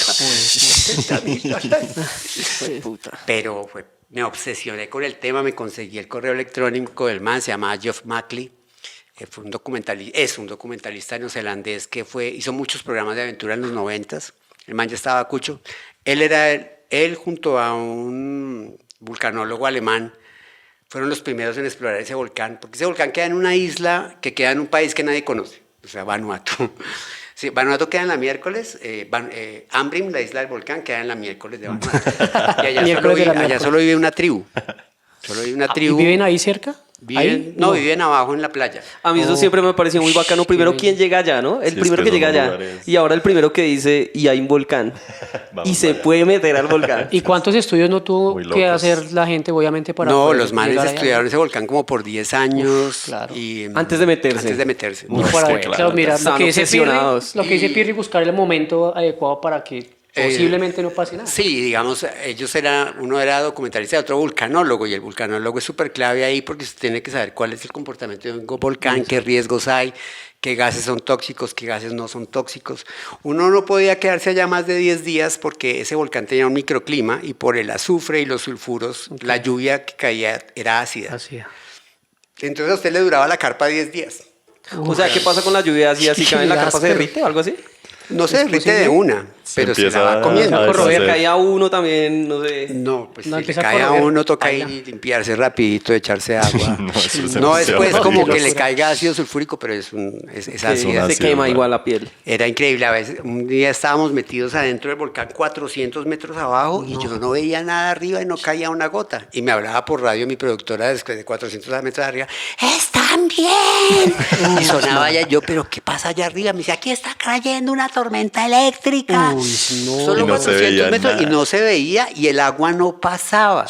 D: $60,000. Pero me obsesioné con el tema, me conseguí el correo electrónico del man, se llamaba Geoff Mackley. Fue es un documentalista neozelandés que hizo muchos programas de aventura en los 90s. El man ya estaba cucho. Él junto a un vulcanólogo alemán fueron los primeros en explorar ese volcán, porque ese volcán queda en una isla que queda en un país que nadie conoce, o sea, Vanuatu. Sí, Vanuatu queda en la miércoles, Ambrim, la isla del volcán, queda en la miércoles de Vanuatu. Y
C: Miércoles de la
D: allá
C: miércoles.
D: solo vive una tribu. Solo vive una
C: ¿Y
D: tribu.
C: viven ahí cerca? ¿Ahí?
D: No, viven abajo en la playa.
E: A mí eso siempre me pareció muy bacano. Primero, ¿quién llega allá, no? El
A: Sí, es
E: primero
A: que
E: que llega
A: son
E: allá.
A: lugares-
E: Y ahora el primero que dice, y hay un volcán.
A: Vamos
E: Y se
A: allá.
E: puede meter al volcán.
C: ¿Y cuántos estudios no tuvo
A: Muy
C: que
A: locos.
C: hacer la gente, obviamente, para
D: No,
C: poder
D: los manes
C: llegar allá?
D: estudiaron ese volcán como por 10 años.
C: claro.
D: Y,
E: Antes de meterse.
D: Antes de meterse.
C: Y para,
A: es que
C: claro,
A: claro,
C: mira,
E: estaban obsesionados.
C: Lo que dice Pirri, buscar el momento adecuado para que posiblemente no pase nada.
D: Sí, digamos, uno era documentalista y otro vulcanólogo, y el vulcanólogo es súper clave ahí porque usted tiene que saber cuál es el comportamiento de un volcán, qué riesgos hay, qué gases son tóxicos, qué gases no son tóxicos. Uno no podía quedarse allá más de 10 días porque ese volcán tenía un microclima y por el azufre y los sulfuros, la lluvia que caía era ácida.
C: Así es.
D: Entonces a usted le duraba la carpa 10 días.
E: O sea, ¿qué pasa con la lluvia así? ¿Así cae en la
C: Qué
E: carpa se
C: áspero.
E: derrite o algo así?
D: No se derrite de una, pero se la
A: empieza
D: va comiendo.
A: a
E: O sea,
A: deshacer.
E: caía uno también, no sé.
D: No, pues
C: No,
D: si le
C: empieza a
D: cae a
C: corroer.
D: uno, toca
C: Baila.
D: ir y limpiarse rapidito, echarse agua.
A: No, eso es
D: No,
A: demasiado
D: después como
A: peligroso.
D: que le caiga ácido sulfúrico, pero es ácido.
E: Se
A: ácido,
E: quema
A: ¿verdad?
E: igual la piel.
D: Era increíble. A veces, un día estábamos metidos adentro del volcán 400 metros abajo y yo no veía nada arriba y no caía una gota. Y me hablaba por radio mi productora después de 400 metros arriba. ¡Están bien! Y sonaba allá yo, ¿pero qué pasa allá arriba? Me dice, aquí está cayendo una tormenta eléctrica.
C: Uy, no.
D: Solo
A: Y no se
D: 400
A: veía
D: metros
A: nada.
D: y no se veía y el agua no pasaba.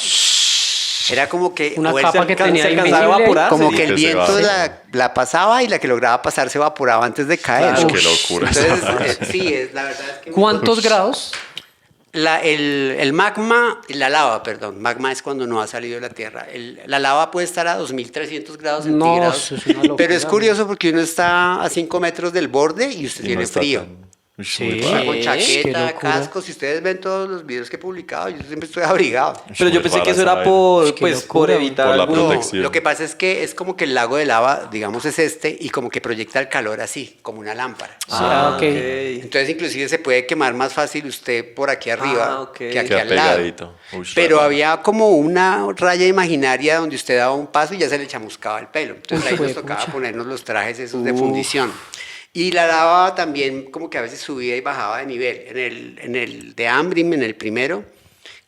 D: Era como que...
C: Una
D: o el-
C: capa que tenía
E: se alcanzaba a
C: invisible.
E: evaporar.
D: como
E: sí.
D: que el
A: Que se
D: viento
A: va.
D: la pasaba y la que lograba pasar se evaporaba antes de caer.
A: Claro. Qué locura.
D: Entonces, sí, la verdad es que...
C: ¿Cuántos grados?
D: El magma, la lava, perdón, magma es cuando no ha salido de la Tierra. La lava puede estar a 2300 grados
C: No,
D: centígrados,
C: eso es una locura.
D: pero es curioso porque uno está a 5 metros del borde y usted
A: Y no
D: tiene
A: está
D: frío.
A: tan- Uy,
C: Sí.
A: muy
D: Está
A: raro.
D: con
C: Qué
D: chaqueta,
C: locura.
D: casco. Si ustedes ven todos los videos que he publicado, yo siempre estoy abrigado.
E: Pero yo
A: Muy
E: pensé que
A: rara
E: eso
A: esa
E: era
A: vaina.
E: por,
C: Qué
E: pues, por
C: locura,
E: evitar
A: por la
E: algún-
A: protección.
D: Lo que pasa es que es como que el lago de lava, digamos, es este y como que proyecta el calor así, como una lámpara.
C: Ah, ok.
D: Entonces, inclusive se puede quemar más fácil usted por aquí arriba
E: ok.
D: que aquí
A: Queda
D: al lado.
A: pegadito. Uy,
D: Pero
A: raro.
D: había como una raya imaginaria donde usted daba un paso y ya se le chamuscaba el pelo. Entonces ahí nos
C: Juepucha.
D: tocaba ponernos los trajes esos de fundición. Y la lava también como que a veces subía y bajaba de nivel. En el de Ambrim, en el primero,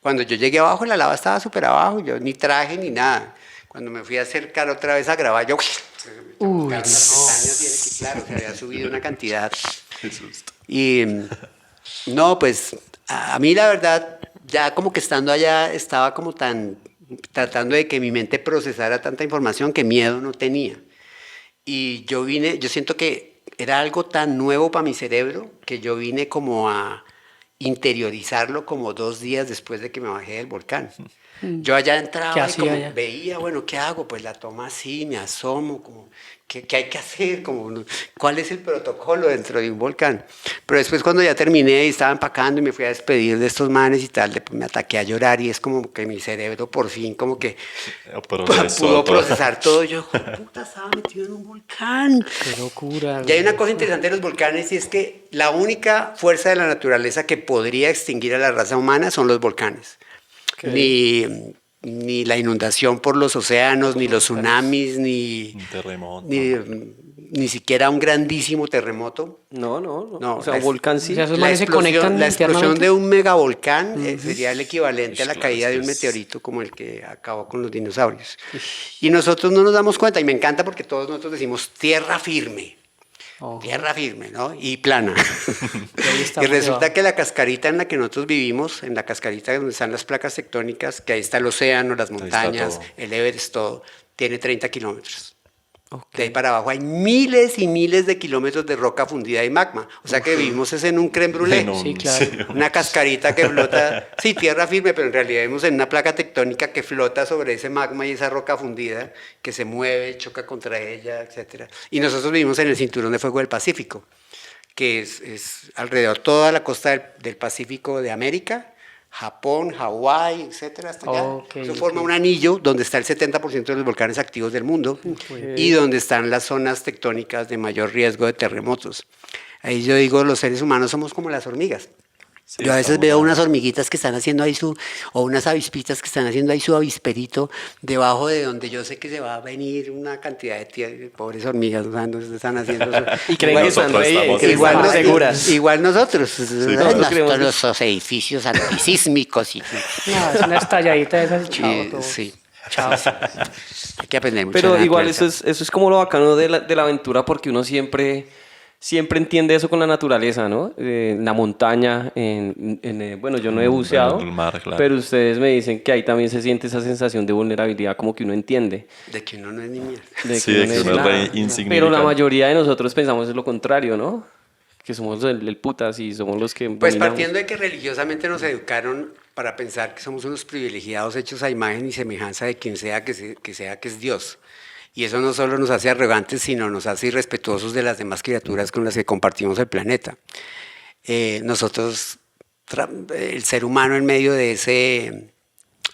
D: cuando yo llegué abajo, la lava estaba súper abajo, yo ni traje ni nada. Cuando me fui a acercar otra vez a grabar, yo...
C: Uy,
D: las pestañas y era que, claro, se había subido una cantidad.
A: Qué susto.
D: Y no, pues a mí la verdad, ya como que estando allá estaba como tan tratando de que mi mente procesara tanta información que miedo no tenía. Y yo siento que era algo tan nuevo para mi cerebro que yo vine como a interiorizarlo como 2 días después de que me bajé del volcán. Yo allá
C: ¿Qué
D: entraba y
C: hacía
D: como
C: allá?
D: veía, bueno, ¿qué hago? Pues la tomo así, me asomo, como, ¿qué hay que hacer? Como, ¿cuál es el protocolo dentro de un volcán? Pero después cuando ya terminé y estaba empacando y me fui a despedir de estos manes y tal, después me ataqué a llorar y es como que mi cerebro por fin como que
A: Procesó
D: pudo
A: todo.
D: procesar todo. Yo, puta, estaba metido en un volcán.
C: Qué locura.
D: Y hay una cosa interesante de los volcanes y es que la única fuerza de la naturaleza que podría extinguir a la raza humana son los volcanes. Ni la inundación por los océanos, ni los tsunamis,
A: Un terremoto.
D: ni siquiera un grandísimo terremoto.
E: No.
D: No,
E: O sea,
D: la-
E: un volcán sí.
C: O sea, esos manes se conectan
D: la explosión
C: internamente.
D: de un megavolcán sería el equivalente a la
A: Claro,
D: caída
A: es
D: de
A: que
D: un
A: es-
D: meteorito como el que acabó con los dinosaurios. Y nosotros no nos damos cuenta, y me encanta porque todos nosotros decimos tierra firme.
C: Oh.
D: Tierra firme, ¿no? Y plana.
C: ahí
D: Y
C: estamos
D: resulta
C: debajo.
D: que la cascarita en la que nosotros vivimos, en la cascarita donde están las placas tectónicas, que ahí está el océano, las
A: está
D: montañas,
A: todo.
D: el Everest, todo, tiene 30 kilómetros. De ahí para abajo hay miles y miles de kilómetros de roca fundida y magma. O sea que vivimos es en un crème brûlée.
A: En un-
C: Sí, claro.
D: Una cascarita que flota, sí, tierra firme, pero en realidad vivimos en una placa tectónica que flota sobre ese magma y esa roca fundida, que se mueve, choca contra ella, etc. Y nosotros vivimos en el cinturón de fuego del Pacífico, que es alrededor toda la costa del Pacífico de América, Japón, Hawái, etc. Hasta allá.
C: Ok,
D: Eso forma un anillo donde está el 70% de los volcanes activos del mundo y donde están las zonas tectónicas de mayor riesgo de terremotos. Ahí yo digo, los seres humanos somos como las hormigas.
A: Sí,
D: Yo a veces
A: estamos
D: veo
A: a-
D: unas hormiguitas que están haciendo ahí o unas avispitas que están haciendo ahí su avisperito debajo de donde yo sé que se va a venir una cantidad de pobres hormigas, o sea, no se están haciendo eso.
E: Y creen que están
A: Nosotros
E: re bien,
A: estamos
E: que
D: Igual,
E: están
D: no-
E: seguras.
D: igual nosotros,
E: nosotros creemos que-
D: nuestros edificios antisísmicos
C: No, es una estalladita de esas, chao.
D: y-
C: todo.
D: sí.
C: Chao.
D: Hay que aprender mucho.
E: Pero
D: de la
E: igual
D: naturaleza.
E: eso es como lo bacano de la aventura porque uno siempre entiende eso con la naturaleza, ¿no? En la montaña, bueno, yo no he buceado,
A: en el mar, claro.
E: pero ustedes me dicen que ahí también se siente esa sensación de vulnerabilidad, como que uno entiende.
D: De que uno no es ni mierda.
A: Sí, de que
E: es
A: uno es
E: nada.
A: re insignificante.
E: Pero la mayoría de nosotros pensamos es lo contrario, ¿no? Que somos el putas y somos los que
D: Pues
E: dominamos.
D: partiendo de que religiosamente nos educaron para pensar que somos unos privilegiados hechos a imagen y semejanza de quien sea que es Dios. Y eso no solo nos hace arrogantes, sino nos hace irrespetuosos de las demás criaturas con las que compartimos el planeta. Nosotros, el ser humano en medio de ese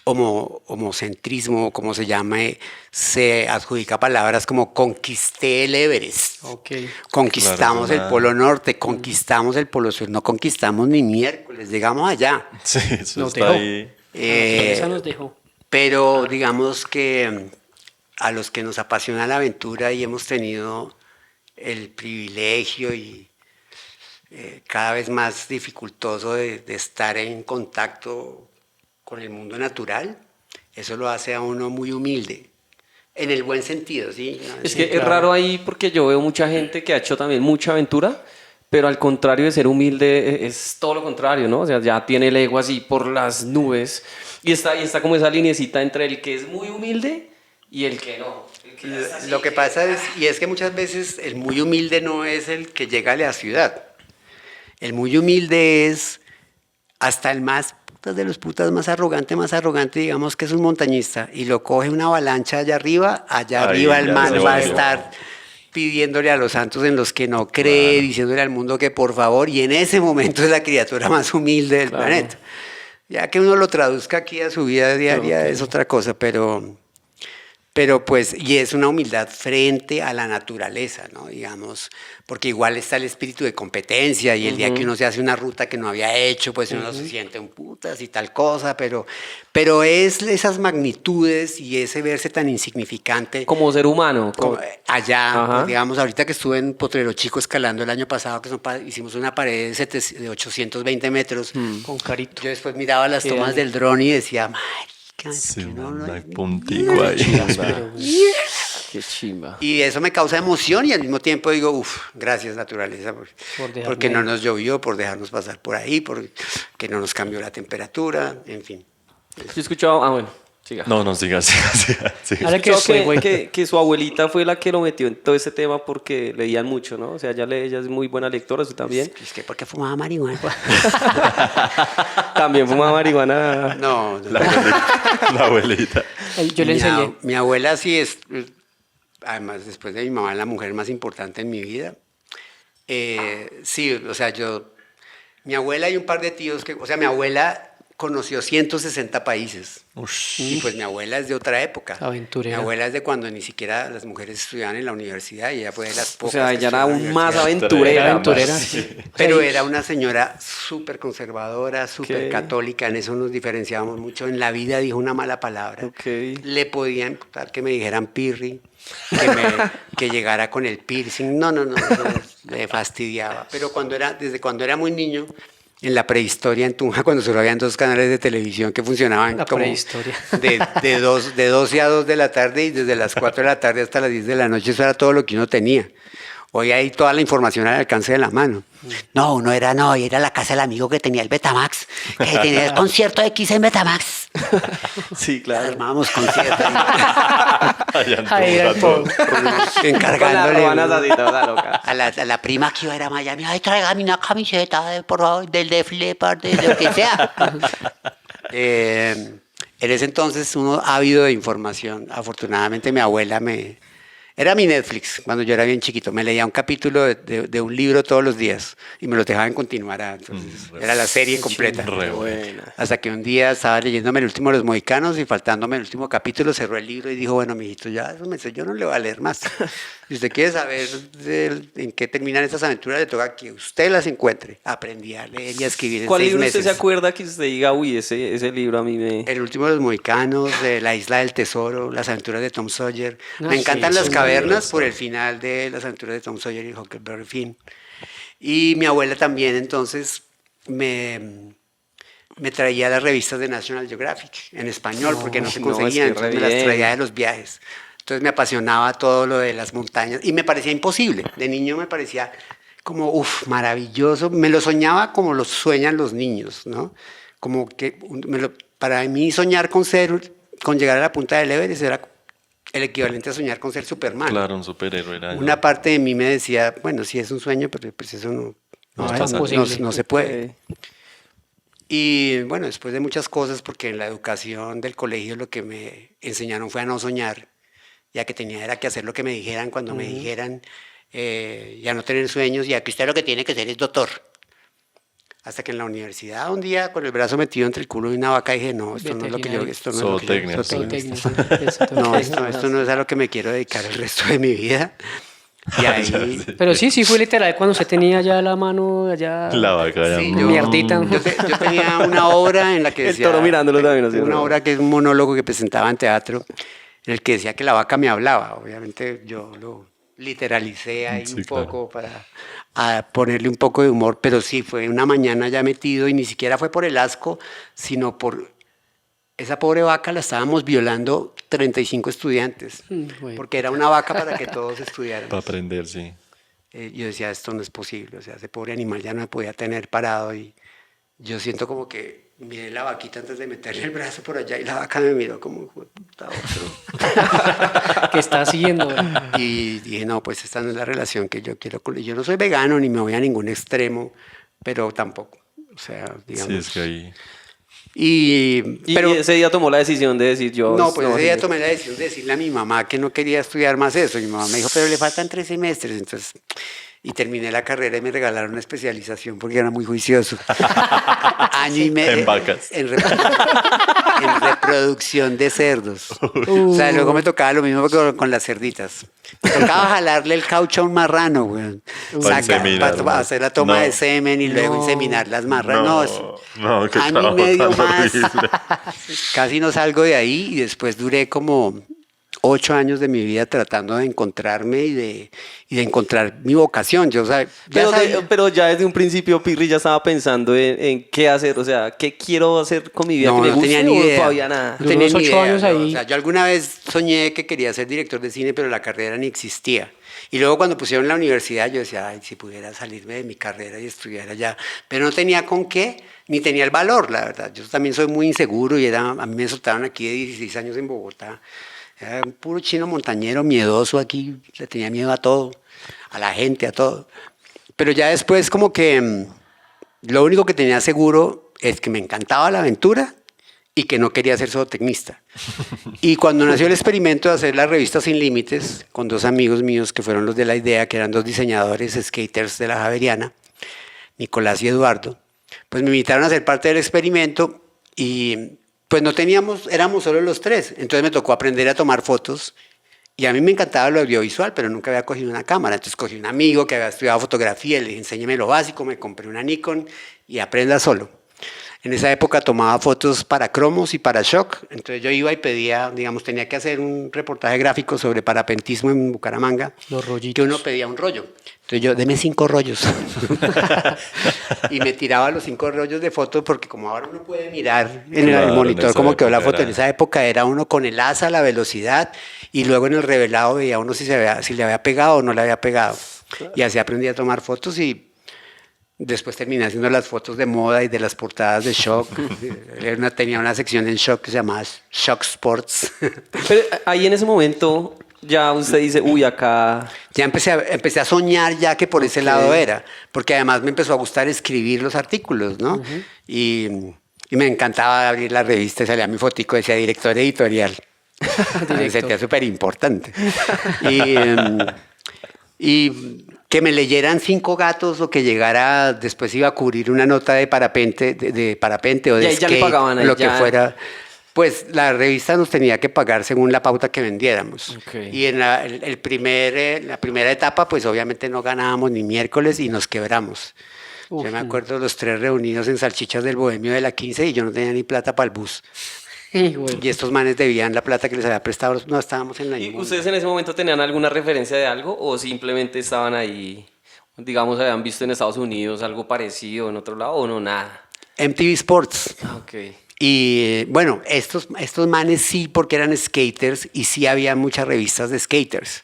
D: homocentrismo, como se llame, se adjudica palabras como conquisté el Everest.
C: Ok.
D: Conquistamos
A: Claro, es
D: el
A: una-
D: Polo Norte, conquistamos el Polo Sur, no conquistamos ni miércoles, llegamos allá.
A: Sí, eso
C: Nos
A: está
C: dejó.
A: ahí.
C: Esa nos dejó.
D: Pero digamos que a los que nos apasiona la aventura y hemos tenido el privilegio y cada vez más dificultoso de estar en contacto con el mundo natural, eso lo hace a uno muy humilde, en el buen sentido, ¿sí?
E: Es que es raro ahí porque yo veo mucha gente que ha hecho también mucha aventura, pero al contrario de ser humilde es todo lo contrario, ¿no? O sea, ya tiene el ego así por las nubes y está como esa linecita entre el que es muy humilde y el que no. El que ya está así,
D: Lo que pasa es que muchas veces el muy humilde no es el que llega a la ciudad. El muy humilde es hasta el más putas de los putas más arrogante, digamos que es un montañista, y lo coge una avalancha allá arriba
A: Ahí
D: arriba el
A: ya
D: man
A: se
D: va a
A: volvió.
D: estar pidiéndole a los santos en los que no cree, diciéndole al mundo que por favor, y en ese momento es la criatura más humilde del planeta. Ya que uno lo traduzca aquí a su vida diaria es otra cosa, pero pues, y es una humildad frente a la naturaleza, ¿no? Digamos, porque igual está el espíritu de competencia y el día que uno se hace una ruta que no había hecho, pues uno se siente un putas y tal cosa, pero es esas magnitudes y ese verse tan insignificante.
E: como ser humano.
D: Allá,
E: Ajá.
D: pues, digamos, ahorita que estuve en Potrero Chico escalando el año pasado, que hicimos una pared de 820 metros,
C: Con carito.
D: yo después miraba las
C: Qué
D: tomas
C: daño.
D: del dron y decía, marica,
A: Sí,
D: que no
A: un
D: hay
A: puntico ahí.
E: Qué chimba.
D: Y eso me causa emoción y al mismo tiempo digo, uff, gracias naturaleza,
C: Por dejarme
D: porque no
C: ahí.
D: nos llovió, por dejarnos pasar por ahí, porque no nos cambió la temperatura, en fin.
E: Yo he escuchado, bueno, siga.
A: No, no, siga.
C: Ahora que
E: Creo
C: fue, güey.
E: que su abuelita fue la que lo metió en todo ese tema porque leían mucho, ¿no? O sea, ella es muy buena lectora, tú también.
D: Es que porque fumaba marihuana.
E: También fumaba marihuana.
D: No, no.
A: La abuelita.
C: Yo le enseñé.
D: Mi abuela sí es, además después de mi mamá, la mujer más importante en mi vida. Sí, o sea, mi abuela y un par de tíos o sea, mi abuela conoció 160 países. Y pues mi abuela es de otra época.
C: Aventurera.
D: Mi abuela es de cuando ni siquiera las mujeres estudiaban en la universidad y ella fue de las
E: O
D: pocas.
E: sea,
D: que
E: ella era
D: estudió en la
E: aún más
D: universidad.
E: aventurera.
C: Aventurera.
A: Sí.
D: Pero era una señora súper conservadora, súper
E: Ok.
D: católica, en eso nos diferenciábamos mucho. En la vida dijo una mala palabra.
E: Ok.
D: Le podía imputar que me dijeran pirri, que llegara con el piercing. No, eso le fastidiaba. Pero desde cuando era muy niño, en la prehistoria en Tunja, cuando solo habían 2 canales de televisión que funcionaban
C: La
D: como
C: prehistoria.
D: de 12 a 2 de la tarde y desde las 4 de la tarde hasta las 10 de la noche, eso era todo lo que uno tenía. Hoy hay toda la información al alcance de la mano. No, era la casa del amigo que tenía el Betamax, que tenía el concierto de Kiss en Betamax.
E: Sí, claro.
D: Armábamos conciertos.
A: Allá en
C: Ahí era el
A: Tunja, todo.
D: encargándole
E: Con las así, toda loca.
D: a la prima que iba a ir a Miami, ay, tráigame una camiseta, por favor, del Def Leppard, de lo que sea. En ese entonces, uno ávido de información. Afortunadamente, mi abuela era mi Netflix cuando yo era bien chiquito. Me leía un capítulo de un libro todos los días y me lo dejaban continuar. Entonces, era la serie completa.
A: Re bueno.
E: Buena.
D: Hasta que un día estaba leyéndome el último de los Mohicanos y faltándome el último capítulo, cerró el libro y dijo, bueno, mijito, ya eso yo no le voy a leer más. Si usted quiere saber en qué terminan estas aventuras, le toca que usted las encuentre. Aprendí a leer y a escribir en
E: ¿Cuál
D: 6
E: libro
D: meses.
E: usted se acuerda que usted diga, uy, ese libro a mí me...
D: El último de los mohicanos, de La isla del tesoro, Las aventuras de Tom Sawyer.
C: Ah,
D: Me encantan
C: sí,
D: las
C: son
D: cavernas
A: buenas.
D: por el final de Las aventuras de Tom Sawyer y Huckleberry Finn. Y mi abuela también, entonces, me traía las revistas de National Geographic en español, porque no se
E: no, es
D: conseguían,
E: que re
D: entonces me las
E: bien.
D: traía de los viajes. Entonces me apasionaba todo lo de las montañas y me parecía imposible. De niño me parecía como, uff, maravilloso. Me lo soñaba como lo sueñan los niños, ¿no? Como que para mí soñar con llegar a la punta del Everest era el equivalente a soñar con ser Superman.
A: Claro, un superhéroe era yo.
D: Una parte de mí me decía, bueno, sí es un sueño, pero pues eso
A: No
C: es
A: pasa.
C: posible.
D: no se puede. Y bueno, después de muchas cosas, porque en la educación del colegio lo que me enseñaron fue a no soñar, ya que tenía era que hacer lo que me dijeran cuando me dijeran, y a no tener sueños, y a que usted lo que tiene que ser es doctor. Hasta que en la universidad un día con el brazo metido entre el culo de una vaca dije, no, esto no es lo que yo... Esto no es lo que
A: Zootecnia.
D: yo-
C: Zootecnia,
D: zootecnia.
C: sí,
D: No, esto no es a lo que me quiero dedicar el resto de mi vida. Y ahí...
C: Pero sí, sí fue literal cuando usted tenía ya la mano allá.
A: La vaca ya.
D: Sí,
C: Mierdita.
D: yo tenía una obra en la que
E: El
D: decía...
E: toro mirándolo también, así,
D: Una
E: ¿no?
D: obra que es un monólogo que presentaba en teatro, en el que decía que la vaca me hablaba. Obviamente yo lo literalicé ahí
A: Sí,
D: un
A: claro.
D: poco para ponerle un poco de humor, pero sí, fue una mañana ya metido y ni siquiera fue por el asco, sino por... Esa pobre vaca la estábamos violando 35 estudiantes,
C: Bueno.
D: porque era una vaca para que todos estudiaran.
A: Para aprender, sí.
D: Yo decía, esto no es posible, o sea, ese pobre animal ya no me podía tener parado y yo siento como que miré la vaquita antes de meterle el brazo por allá y la vaca me miró como, "Hijo de puta, otro".
C: ¿Qué está haciendo?
D: Y dije, no, pues esta no es la relación que yo quiero con él. Yo no soy vegano ni me voy a ningún extremo, pero tampoco, o sea, digamos.
A: Sí, es que ahí.
D: Pero
E: Y ese día tomó la decisión de decir yo...
D: no, pues ese día
E: sí.
D: tomé la decisión de decirle a mi mamá que no quería estudiar más eso. Y mi mamá me dijo, pero le faltan 3 semestres. Entonces, y terminé la carrera y me regalaron una especialización porque era muy juicioso. Año y medio.
A: En vacas.
D: En reproducción de cerdos. O sea, luego me tocaba lo mismo que con las cerditas. Me tocaba jalarle el caucho a un marrano, güey.
A: Para inseminar,
D: Para
A: ¿no?
D: hacer la toma
A: No.
D: de semen y luego
C: No.
D: inseminar las marranas.
A: No, qué
D: Año y
A: trabajo
D: medio
A: tan
D: más.
A: horrible.
D: Casi no salgo de ahí y después duré como 8 años de mi vida tratando de encontrarme y de encontrar mi vocación. Yo, o sea, ya
E: Pero,
D: sabía-
E: pero ya desde un principio Pirri ya estaba pensando en qué hacer, o sea, qué quiero hacer con mi vida, que me
D: no
E: guste
D: tenía ni
E: o
D: idea.
E: todavía nada.
D: No
C: Duró
D: tenía
C: unos
D: ni
C: 8
D: idea.
C: años ahí.
D: O sea, yo alguna vez soñé que quería ser director de cine, pero la carrera ni existía. Y luego cuando pusieron la universidad, yo decía, ay, si pudiera salirme de mi carrera y estudiar allá. Pero no tenía con qué, ni tenía el valor, la verdad. Yo también soy muy inseguro y a mí me soltaron aquí de 16 años en Bogotá. Era un puro chino montañero, miedoso aquí, le tenía miedo a todo, a la gente, a todo. Pero ya después como que lo único que tenía seguro es que me encantaba la aventura y que no quería ser zootecnista. Y cuando nació el experimento de hacer la revista Sin Límites, con 2 amigos míos que fueron los de la idea, que eran 2 diseñadores skaters de la Javeriana, Nicolás y Eduardo, pues me invitaron a ser parte del experimento y pues no teníamos, éramos solo los 3, entonces me tocó aprender a tomar fotos y a mí me encantaba lo audiovisual, pero nunca había cogido una cámara, entonces cogí un amigo que había estudiado fotografía y le dije, enséñeme lo básico, me compré una Nikon y aprenda solo. En esa época tomaba fotos para cromos y para shock, entonces yo iba y pedía, digamos, tenía que hacer un reportaje gráfico sobre parapentismo en Bucaramanga,
C: Los rollitos.
D: que uno pedía un rollo. Entonces yo, deme 5 rollos. Y me tiraba los 5 rollos de fotos porque como ahora uno puede mirar en el
A: Claro, en
D: monitor
A: esa
D: cómo quedó la
A: época
D: foto, en
A: era-
D: esa época era uno con el asa, la velocidad, y luego en el revelado veía uno si le había pegado o no le había pegado. Y así aprendí a tomar fotos y después terminé haciendo las fotos de moda y de las portadas de Shock. Tenía una sección en Shock que se llamaba Shock Sports.
E: Pero ahí en ese momento ya usted dice, uy, acá...
D: Ya empecé a soñar ya que por ese lado era, porque además me empezó a gustar escribir los artículos, ¿no? Y me encantaba abrir la revista y salía mi fotico, decía director editorial. Me sentía súper importante. Y que me leyeran 5 gatos o que llegara, después iba a cubrir una nota de parapente, de parapente o
E: Y
D: de
E: ahí ya le
D: skate,
E: pagaban, ahí
D: lo que
E: ya-
D: fuera. Pues la revista nos tenía que pagar según la pauta que vendiéramos.
E: Ok.
D: Y en la primera etapa, pues obviamente no ganábamos ni miércoles y nos quebramos.
C: Uf,
D: Yo me acuerdo los tres reunidos en Salchichas del Bohemio de la 15 y yo no tenía ni plata para el bus. Y estos manes debían la plata que les había prestado. No, estábamos en la
E: ¿Y
D: inmunda.
E: ustedes en ese momento tenían alguna referencia de algo o simplemente estaban ahí, digamos, habían visto en Estados Unidos algo parecido en otro lado o no, nada?
D: MTV Sports.
E: Ah, ok.
D: Y bueno, estos manes sí, porque eran skaters y sí había muchas revistas de skaters.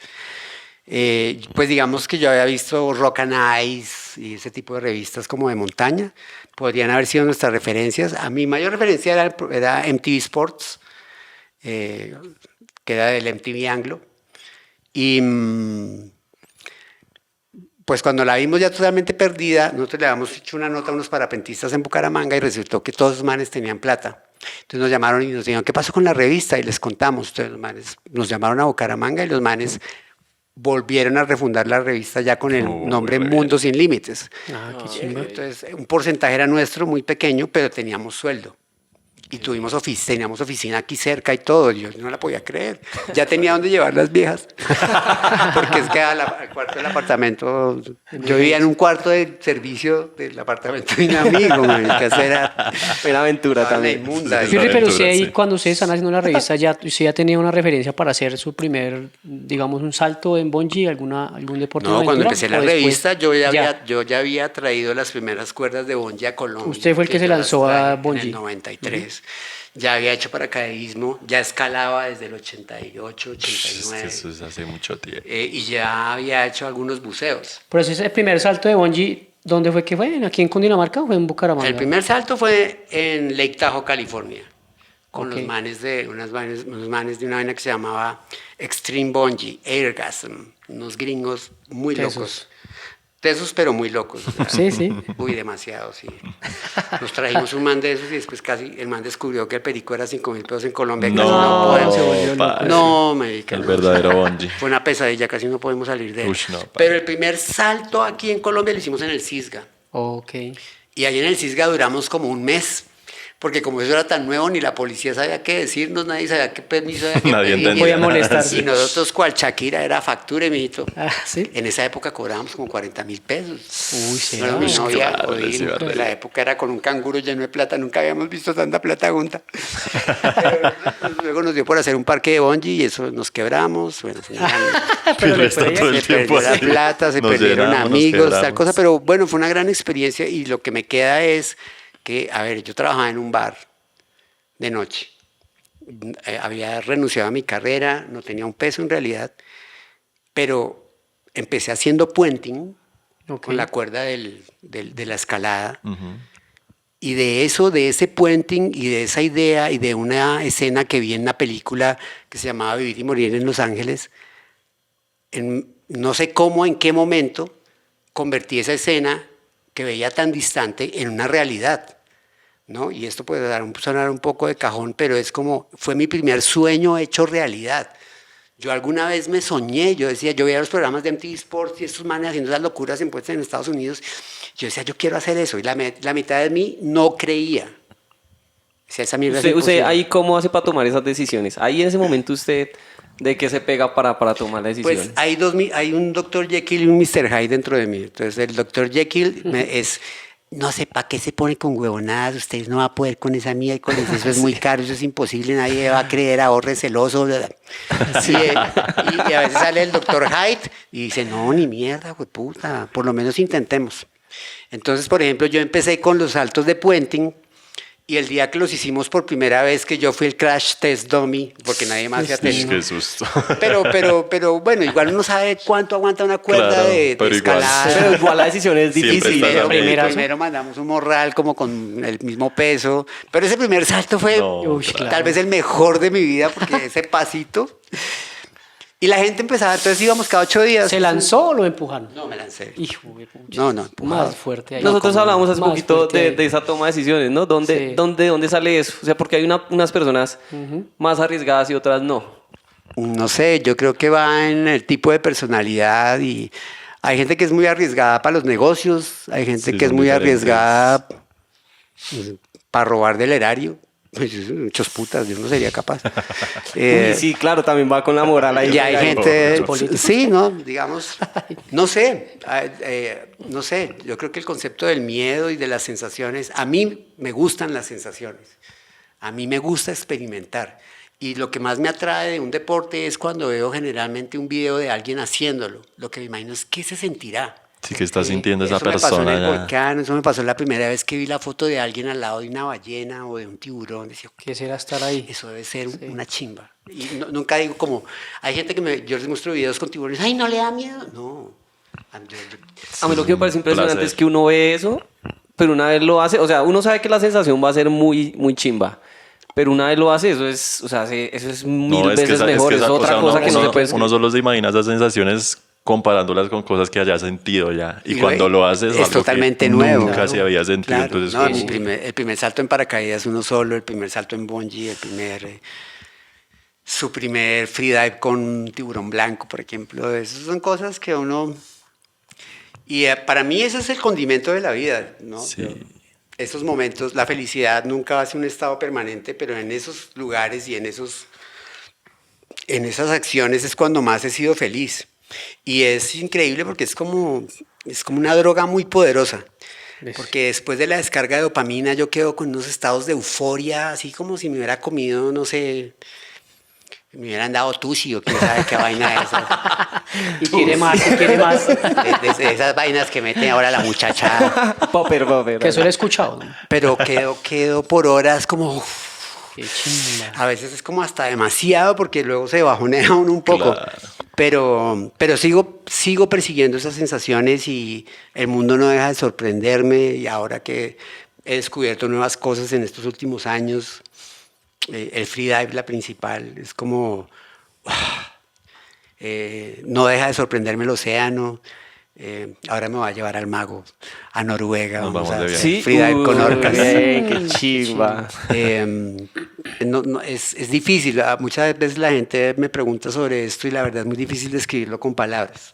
D: Pues digamos que yo había visto Rock and Ice y ese tipo de revistas como de montaña. Podrían haber sido nuestras referencias. A mi mayor referencia era MTV Sports, que era del MTV Anglo. Y pues cuando la vimos ya totalmente perdida, nosotros le habíamos hecho una nota a unos parapentistas en Bucaramanga y resultó que todos los manes tenían plata. Entonces nos llamaron y nos dijeron, ¿qué pasó con la revista? Y les contamos. Entonces los manes nos llamaron a Bucaramanga y los manes volvieron a refundar la revista ya con el nombre
A: muy
D: Mundo Sin Límites.
C: Ah, qué chimba.
D: Entonces un porcentaje era nuestro, muy pequeño, pero teníamos sueldo. Y teníamos oficina aquí cerca y todo. Yo no la podía creer. Ya tenía dónde llevar las viejas. Porque es que al cuarto del apartamento... Yo vivía en un cuarto de servicio del apartamento de un amigo. Que era
E: Buena aventura también.
D: inmunda.
A: Sí,
C: Firri, pero
A: aventura,
C: usted ahí,
A: sí.
C: cuando ustedes están haciendo la revista, usted ya tenía una referencia para hacer su primer, digamos, un salto en bungee, algún deporte de
D: No, cuando
C: aventura,
D: empecé la
C: ¿o después?
D: revista yo ya había traído las primeras cuerdas de bungee a Colombia.
C: Usted fue el que se
D: yo las
C: lanzó a
D: traje en
C: bungee.
D: el 93. Ya había hecho paracaidismo, ya escalaba desde el 88,
A: Es
D: 89.
A: que eso es hace mucho tiempo.
D: Y ya había hecho algunos buceos.
C: Pero ese primer salto de bungee, ¿dónde fue que fue? ¿Aquí en Cundinamarca o fue en Bucaramanga?
D: El primer salto fue en Lake Tahoe, California, con
C: Ok.
D: unos manes de una vaina que se llamaba Extreme Bungee, Airgasm, unos gringos muy
C: Tesos.
D: locos. Tesos, pero muy locos. o sea,
C: Sí, sí.
D: Uy, demasiado, sí. Nos trajimos un man de esos y después casi el man descubrió que el perico era 5.000 pesos en Colombia. y casi
A: No,
D: podemos.
C: se volvió loco.
A: parce.
D: No, marica,
A: El
D: no.
A: verdadero bungee.
D: Fue una pesadilla, casi no podemos salir de él.
A: Ush, no,
D: Pero el primer salto aquí en Colombia lo hicimos en el Cisga.
C: Ok.
D: Y allí en el Cisga duramos como un mes, porque como eso era tan nuevo, ni la policía sabía qué decirnos, nadie sabía qué permiso había que
A: Nadie
D: pedir.
A: entendía.
C: Podía molestar.
D: Y nosotros, cual Shakira, era facture, mijito.
C: Ah, ¿sí?
D: En esa época cobrábamos como 40.000 pesos.
C: Uy, sí.
D: Bueno, mi
A: Uy,
D: novia,
A: claro,
D: Odil,
A: les iba a
D: de la época era con un canguro lleno de plata, nunca habíamos visto tanta plata junta. Pero luego nos dio por hacer un parque de bungee y eso nos quebramos. Bueno, fue una gran-
C: Pero
A: Pirri
C: le
A: está
C: fue
A: todo
C: bien.
A: el
D: se
A: tiempo
D: perdió la
A: así.
D: plata, se
A: Nos
D: perdieron
A: llenamos, nos
D: amigos, tal
A: quebramos.
D: cosa, pero bueno, fue una gran experiencia y lo que me queda es que, a ver, yo trabajaba en un bar de noche, había renunciado a mi carrera, no tenía un peso en realidad, pero empecé haciendo puenting
C: Ok.
D: con la cuerda de la escalada. Y de eso, de ese puenting y de esa idea y de una escena que vi en una película que se llamaba Vivir y Morir en Los Ángeles, no sé cómo, en qué momento, convertí esa escena que veía tan distante en una realidad, ¿no? Y esto puede sonar un poco de cajón, pero es como, fue mi primer sueño hecho realidad. Yo alguna vez me soñé, yo decía, yo veía los programas de MTV Sports y estos manes haciendo esas locuras en puestas en Estados Unidos. Yo decía, yo quiero hacer eso. Y la mitad de mí no creía. O sea, esa mierda es
E: ¿Usted
D: imposible.
E: ahí cómo hace para tomar esas decisiones? Ahí en ese momento usted, ¿de qué se pega para tomar la decisión?
D: Pues hay un Dr. Jekyll y un Mr. Hyde dentro de mí. Entonces el Dr. Jekyll es, no sé, ¿para qué se pone con huevonadas? Usted no va a poder con esa miércoles, eso es muy caro, eso es imposible, nadie va a creer, ahorre celoso. Bla, bla. Y a veces sale el Dr. Hyde y dice, no, ni mierda, puta, por lo menos intentemos. Entonces, por ejemplo, yo empecé con los saltos de puenting. Y el día que los hicimos por primera vez, que yo fui el crash test dummy, porque nadie más hacía test.
A: Qué susto.
D: Pero bueno, igual uno sabe cuánto aguanta una cuerda
A: Claro,
D: de
A: pero igual.
D: escalada.
E: Pero igual la decisión es
A: Siempre
E: difícil.
A: está la
D: Pero
A: medida.
D: primero mandamos un morral como con el mismo peso. Pero ese primer salto fue
A: No,
C: Uy,
D: tal
C: claro.
D: vez el mejor de mi vida, porque ese pasito. Y la gente empezaba, entonces íbamos cada 8 días.
C: ¿Se lanzó o lo empujaron?
D: No, me lancé.
C: Hijo de pucha.
D: No, empujado.
C: Más fuerte ahí.
E: Nosotros
C: No,
E: hablamos hace
C: más
E: poquito
C: fuerte ahí.
E: de esa toma de decisiones, ¿no?
C: Sí.
E: ¿Dónde sale eso? O sea, porque hay unas personas más arriesgadas y otras no.
D: No sé, yo creo que va en el tipo de personalidad y hay gente que es muy arriesgada para los negocios, hay gente
A: Sí,
D: que es
A: son
D: muy
A: diferentes.
D: arriesgada para robar del erario pues, muchos putas, yo no sería capaz.
E: Uy, sí, claro, también va con la moral ahí.
D: Ya hay gente,
C: políticos.
D: sí, ¿no? Digamos, no sé, no sé, yo creo que el concepto del miedo y de las sensaciones, a mí me gustan las sensaciones, a mí me gusta experimentar. Y lo que más me atrae de un deporte es cuando veo generalmente un video de alguien haciéndolo. Lo que me imagino es qué se sentirá.
A: Sí, que está sintiendo esa
D: Eso me pasó en
A: persona
D: el
A: ya.
D: volcán, eso me pasó la primera vez que vi la foto de alguien al lado de una ballena o de un tiburón. Decía,
C: ¿Qué será estar ahí?
D: eso debe ser una chimba. Y nunca digo como, hay gente que yo les muestro videos con tiburones, ay, ¿no le da miedo? No.
E: A mí lo que me parece impresionante
A: placer.
E: es que uno ve eso, pero una vez lo hace, o sea, uno sabe que la sensación va a ser muy, muy chimba. Pero una vez lo hace, eso es, o sea, eso es mil
A: No,
E: veces
A: esa-
E: mejor. Es
A: esa- o
E: otra
A: sea,
E: cosa
A: uno,
E: que no se
A: uno-
E: puede.
A: uno solo se imagina esas sensaciones comparándolas con cosas que haya sentido ya. Y
D: Y
A: cuando lo haces
D: es
A: algo que
D: totalmente nuevo.
A: nunca se había sentido.
D: Claro,
A: Entonces,
D: no,
A: como-
D: el primer salto en paracaídas uno solo, el primer salto en bungee, su primer freedive con un tiburón blanco, por ejemplo. Esas son cosas que uno... Y para mí ese es el condimento de la vida, ¿no?
A: Sí.
D: Esos momentos, la felicidad nunca va a ser un estado permanente, pero en esos lugares y en esas acciones es cuando más he sido feliz. Y es increíble porque es como una droga muy poderosa. Porque después de la descarga de dopamina yo quedo con unos estados de euforia, así como si me hubiera comido, no sé, me hubieran dado tusi o quién sabe qué vaina es esa.
C: Y quiere más, y quiere más.
D: De esas vainas que mete ahora la muchacha.
E: Popper.
C: Que eso lo he escuchado. ¿No?
D: Pero quedo por horas como...
C: Qué chimba.
D: A veces es como hasta demasiado porque luego se bajonea uno un poco.
A: Claro.
D: Pero sigo persiguiendo esas sensaciones y el mundo no deja de sorprenderme y ahora que he descubierto nuevas cosas en estos últimos años, el freedive, la principal, es como... no deja de sorprenderme el océano. Ahora me va a llevar al mago, a Noruega.
A: Nos
D: Vamos
A: vamos
D: a
A: de
D: hacer
A: viaje.
D: freedive con orcas.
E: Bien, qué chimba.
D: Es difícil. Muchas veces la gente me pregunta sobre esto y la verdad es muy difícil describirlo con palabras.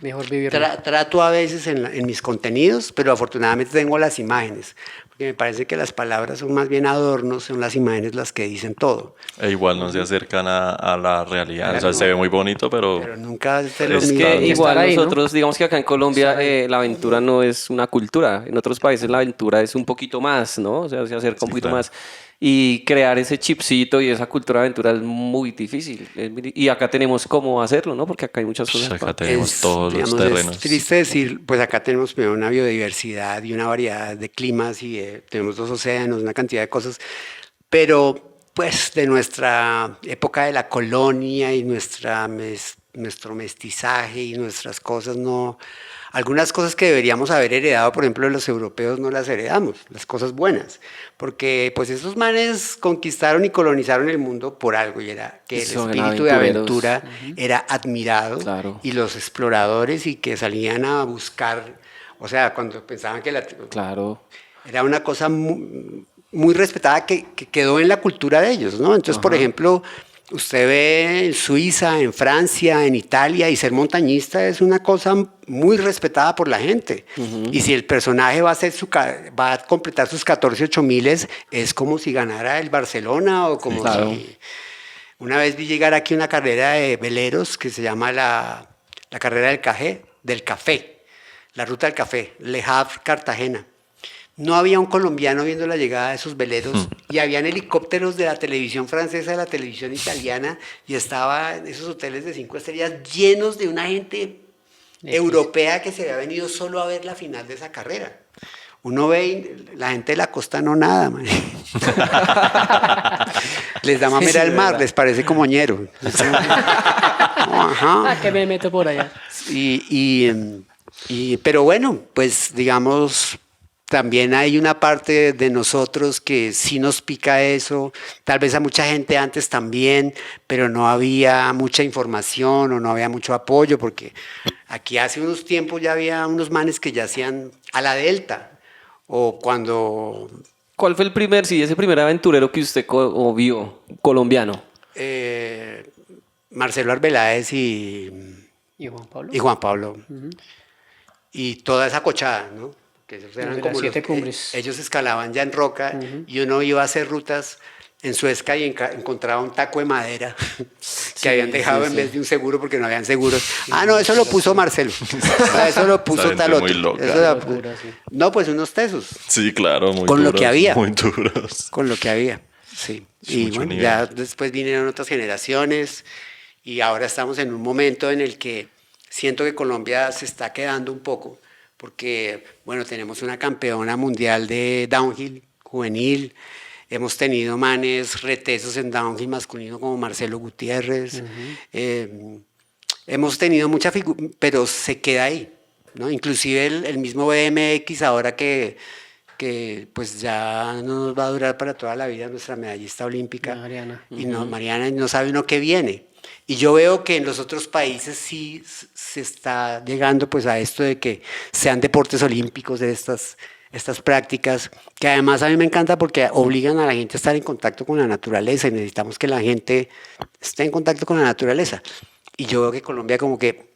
C: Mejor vivir.
D: Trato a veces en mis contenidos, pero afortunadamente tengo las imágenes, porque me parece que las palabras son más bien adornos, son las imágenes las que dicen todo.
A: E igual no se acercan a la realidad. O sea,
D: Claro.
A: se ve muy bonito, pero
D: Pero nunca es lo
A: Es
E: Es
D: mismo.
E: que igual
C: ahí, ¿no?
E: nosotros, digamos que acá en Colombia la aventura no es una cultura. En otros países la aventura es un poquito más, ¿no? O sea, se acerca un poquito
A: claro.
E: más. Y crear ese chipcito y esa cultura de aventura es muy difícil. Y acá tenemos cómo hacerlo, ¿no? Porque acá hay muchas cosas.
A: acá tenemos todos los
D: Digamos,
A: terrenos.
D: Es triste decir, pues acá tenemos primero una biodiversidad y una variedad de climas y tenemos 2 océanos, una cantidad de cosas, pero pues de nuestra época de la colonia y nuestro mestizaje y nuestras cosas no... Algunas cosas que deberíamos haber heredado, por ejemplo, de los europeos no las heredamos, las cosas buenas, porque pues esos manes conquistaron y colonizaron el mundo por algo y era que el
E: Son
D: espíritu de
E: aventureros.
D: aventura era admirado
E: Claro.
D: y los exploradores y que salían a buscar, o sea, cuando pensaban que
E: Claro.
D: era una cosa muy respetada que quedó en la cultura de ellos, ¿no? Entonces, por ejemplo, usted ve en Suiza, en Francia, en Italia, y ser montañista es una cosa muy respetada por la gente. Y si el personaje va a completar sus 14 8000, es como si ganara el Barcelona o como
E: claro.
D: si... Una vez vi llegar aquí una carrera de veleros que se llama la carrera del café, la ruta del café, Le Havre, Cartagena. No había un colombiano viendo la llegada de esos veleros y habían helicópteros de la televisión francesa, de la televisión italiana y estaban esos hoteles de 5 estrellas llenos de una gente europea que se había venido solo a ver la final de esa carrera. Uno ve y la gente de la costa no nada, man. Les da mamera el mar, les parece como ñero. Ajá.
C: Ah, que me meto por allá.
D: Pero bueno, pues digamos, también hay una parte de nosotros que sí nos pica eso, tal vez a mucha gente antes también, pero no había mucha información o no había mucho apoyo, porque aquí hace unos tiempos ya había unos manes que ya hacían a la Delta, o cuando
E: ¿Cuál fue ese primer aventurero que usted vio, colombiano?
D: Marcelo Arbeláez
C: ¿Y Juan Pablo?
D: y Juan Pablo. Y toda esa cochada, ¿no? porque esos
C: Los
D: eran
C: de
D: como
C: las 7 cumbres.
D: ellos escalaban ya en roca y uno iba a hacer rutas en Suezca y encontraba un taco de madera que habían dejado en vez de un seguro porque no habían seguros. Ah, no, eso lo puso Marcelo. Eso lo puso
A: gente
D: tal
A: muy
D: otro.
A: loca.
D: Eso era-
C: Locura, sí.
D: no, pues unos tesos.
A: Sí, claro, muy
D: Con lo
A: duros,
D: que había.
A: muy duros.
D: Con lo que había, sí.
A: Sí,
D: Y
A: mucho
D: bueno,
A: nivel.
D: ya después vinieron otras generaciones y ahora estamos en un momento en el que siento que Colombia se está quedando un poco, porque, bueno, tenemos una campeona mundial de downhill juvenil, hemos tenido manes retesos en downhill masculino como Marcelo Gutiérrez, hemos tenido mucha figura, pero se queda ahí, ¿no? Inclusive el mismo BMX ahora que pues ya no nos va a durar para toda la vida nuestra medallista olímpica.
C: Mariana.
D: Y no, Mariana no sabe uno qué viene. Y yo veo que en los otros países sí se está llegando pues a esto de que sean deportes olímpicos de estas prácticas, que además a mí me encanta porque obligan a la gente a estar en contacto con la naturaleza y necesitamos que la gente esté en contacto con la naturaleza. Y yo veo que Colombia como que...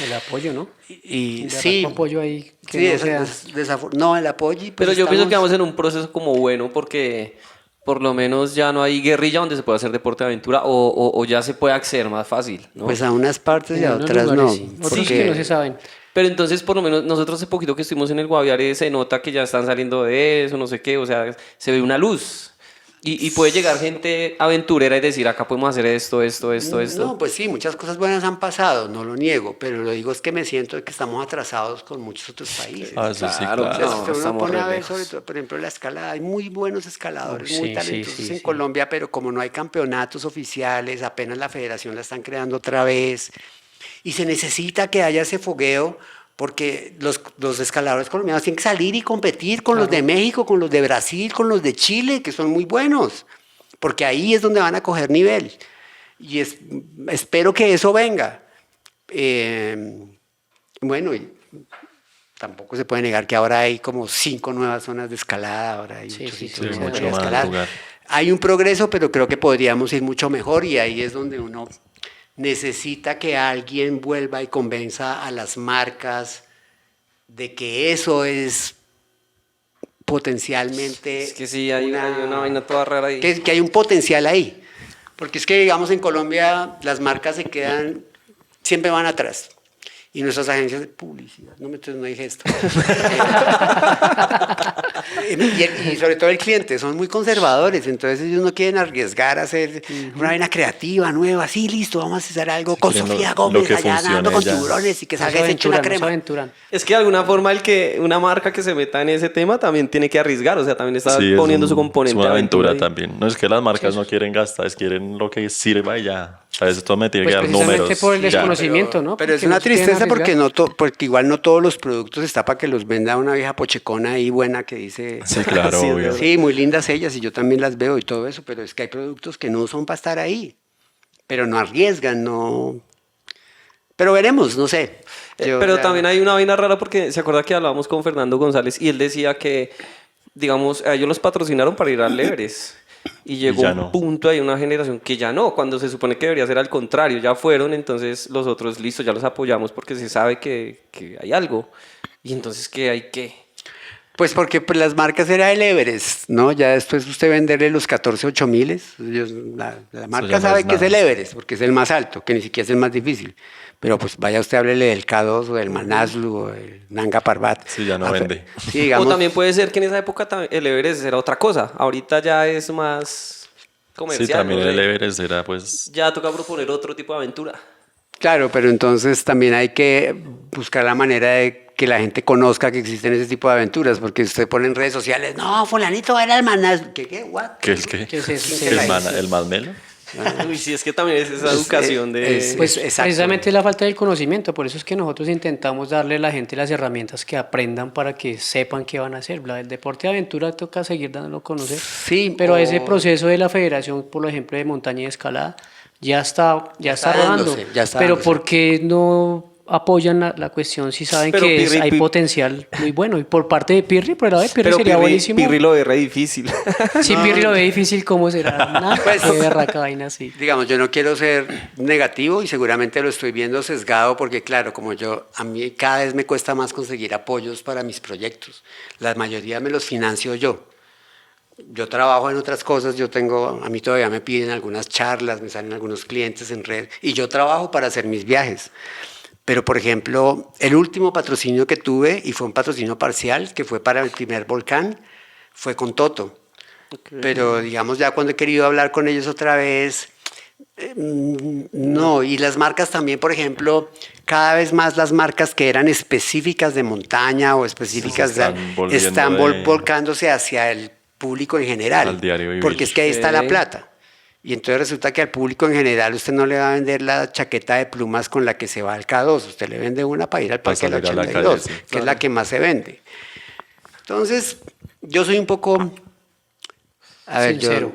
C: El apoyo, ¿no?
D: Y
C: De
D: sí,
C: arranco apoyo ahí que
D: sí,
C: no sea.
D: no, el apoyo. Pues
E: Pero yo pienso que
D: estamos-
E: vamos en un proceso como bueno porque por lo menos ya no hay guerrilla donde se pueda hacer deporte de aventura o ya se puede acceder más fácil, ¿no?
D: Pues a unas partes y
C: En
D: a
C: unos
D: otras
C: lugares,
D: no.
C: sí. Otros
D: porque-
C: que no se saben.
E: Pero entonces por lo menos nosotros hace poquito que estuvimos en el Guaviare se nota que ya están saliendo de eso, no sé qué, o sea, se ve una luz. Y puede llegar gente aventurera y decir, acá podemos hacer esto.
D: No, pues sí, muchas cosas buenas han pasado, no lo niego, pero lo digo es que me siento que estamos atrasados con muchos otros países.
A: Ah, eso sí,
E: Claro,
A: claro.
D: O sea,
E: no,
D: si uno
E: estamos
D: pone a
E: re
D: ver,
E: lejos.
D: sobre todo, por ejemplo, la escalada, hay muy buenos escaladores,
C: Sí,
D: muy
C: sí,
D: talentosos
C: sí,
D: en
C: sí.
D: Colombia, pero como no hay campeonatos oficiales, apenas la federación la están creando otra vez, y se necesita que haya ese fogueo, porque los escaladores colombianos tienen que salir y competir con los de México, con los de Brasil, con los de Chile, que son muy buenos, porque ahí es donde van a coger nivel. Y espero que eso venga. Bueno, y tampoco se puede negar que ahora hay como 5 nuevas zonas de escalada, ahora hay
C: Sí,
D: muchos
C: sí,
D: sitios
C: sí,
D: nuevos
A: mucho
D: de
A: más
D: escalar.
A: lugar.
D: Hay un progreso, pero creo que podríamos ir mucho mejor y ahí es donde uno necesita que alguien vuelva y convenza a las marcas de que eso es potencialmente
E: Es que sí, hay una vaina toda rara ahí.
D: que hay un potencial ahí. Porque es que, digamos, en Colombia las marcas se quedan, siempre van atrás. Y nuestras agencias de publicidad, entonces no dije esto. y sobre todo el cliente, son muy conservadores, entonces ellos no quieren arriesgar a hacer una vaina creativa, nueva. Sí, listo, vamos a hacer algo con
A: quieren lo-
D: Sofía
A: lo
D: Gómez
A: que
D: allá nadando con
A: funcione ya.
D: tiburones y que
C: No se
D: salga ese hecho una
C: aventuran, no se
D: crema.
C: aventuran.
E: Es que de alguna forma el que una marca que se meta en ese tema también tiene que arriesgar, o sea, también está
A: Sí, es
E: poniendo su
A: un-
E: componente
A: es una aventura
E: ahí.
A: también. No es que las marcas no quieren gastar, es quieren lo que sirva y ya. A veces todo me tiene
C: Pues
A: que dar
C: precisamente
A: números.
C: por el
A: ya.
C: desconocimiento, ¿no?
D: Pero es
C: Porque
D: una
C: no se quieren
D: tristeza porque,
C: arriesgar.
D: porque igual no todos los productos está para que los venda una vieja pochecona ahí buena que dice...
A: Sí, claro,
E: Sí, es
A: obvio.
E: verdad.
D: Sí, muy lindas ellas y yo también las veo y todo eso, pero es que hay productos que no son para estar ahí, pero no arriesgan, no... Pero veremos, no sé. Yo
E: Pero
D: ya-
E: también hay una vaina rara porque se acuerda que hablábamos con Fernando González y él decía que, digamos, a ellos los patrocinaron para ir al Everest. Y llegó
A: ya
E: un
A: no.
E: punto, hay una generación que ya no, cuando se supone que debería ser al contrario, ya fueron, entonces los otros, listo, ya los apoyamos porque se sabe que hay algo. Y entonces, ¿qué hay qué?
D: Pues porque pues, las marcas era el Everest, ¿no? Ya después usted venderle los 14 8000, la marca
A: ya no
D: sabe
A: es
D: que es
A: nada.
D: el Everest, porque es el más alto, que ni siquiera es el más difícil. Pero pues vaya usted, háblele del K2 o del Manaslu o del Nanga Parbat.
A: Sí, ya no
D: Ah,
A: vende.
D: Sí, digamos,
E: O también puede ser que en esa época el Everest era otra cosa, ahorita ya es más comercial.
A: Sí, también
E: ¿no?
A: el Everest era pues...
E: Ya toca proponer otro tipo de aventura.
D: claro, pero entonces también hay que buscar la manera de que la gente conozca que existen ese tipo de aventuras, porque usted pone en redes sociales, no, fulanito era el Manaslu. ¿Qué? ¿What?
A: ¿Qué es qué?
C: ¿Qué es eso?
D: ¿Qué
A: ¿El,
D: es eso?
A: el masmelo?
E: Uy, sí, es que también es esa educación de...
C: Pues
D: exacto.
C: precisamente es la falta del conocimiento, por eso es que nosotros intentamos darle a la gente las herramientas que aprendan para que sepan qué van a hacer. El deporte de aventura toca seguir dándolo a conocer,
D: Sí,
C: pero
D: o-
C: ese proceso de la federación, por ejemplo, de montaña y escalada, ya está rodando.
D: dándose, ya está
C: pero
D: dándose.
C: ¿por qué no apoyan la cuestión si saben
E: Pero
C: que
E: Pirri,
C: hay potencial muy bueno. Y por parte de Pirri, por el lado de Pirri
E: Pero
C: sería buenísimo.
E: Pirri lo ve re difícil.
C: Si Pirri lo ve difícil, ¿cómo será? Una
D: Pues,
C: berraca vaina así.
D: Digamos, yo no quiero ser negativo y seguramente lo estoy viendo sesgado porque, claro, a mí cada vez me cuesta más conseguir apoyos para mis proyectos. La mayoría me los financio yo. Yo trabajo en otras cosas, a mí todavía me piden algunas charlas, me salen algunos clientes en red y yo trabajo para hacer mis viajes. Pero, por ejemplo, el último patrocinio que tuve, y fue un patrocinio parcial, que fue para el primer volcán, fue con Toto. Okay. Pero, digamos, ya cuando he querido hablar con ellos otra vez, no. Y las marcas también, por ejemplo, cada vez más las marcas que eran específicas de montaña o específicas están volcándose hacia el público en general.
A: Al diario vivir.
D: Porque es que ahí está la plata. Y entonces resulta que al público en general usted no le va a vender la chaqueta de plumas con la que se va al K2, usted le vende una para ir al Parque del 82, sí, que es la que más se vende. Entonces, yo soy un poco... A ver,
C: sincero.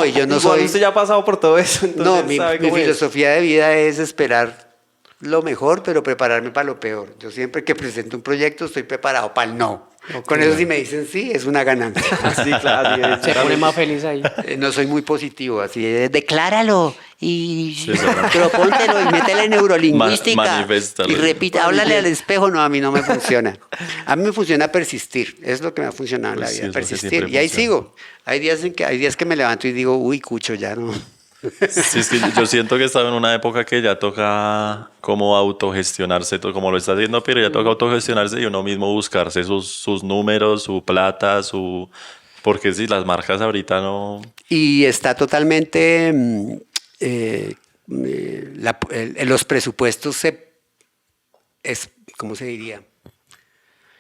D: Y yo no soy...
E: Usted ya ha pasado por todo eso, entonces
D: mi filosofía de vida es esperar lo mejor, pero prepararme para lo peor. Yo siempre que presento un proyecto estoy preparado para el no. Okay. Con eso si me dicen sí, es una ganancia.
E: Sí, claro.
C: Se pone más feliz ahí.
D: No soy muy positivo, así decláralo y propóntelo y métele neurolingüística y repita, háblale al espejo. No, a mí no me funciona. A mí me funciona persistir, es lo que me ha funcionado en la vida, persistir. Y ahí sigo. Hay días que me levanto y digo, uy, cucho, ya no.
A: Sí, es que yo siento que estaba en una época que ya toca como autogestionarse, como lo está haciendo, pero ya toca autogestionarse y uno mismo buscarse sus números, su plata, porque si las marcas ahorita no...
D: Y está totalmente... los presupuestos ¿cómo se diría?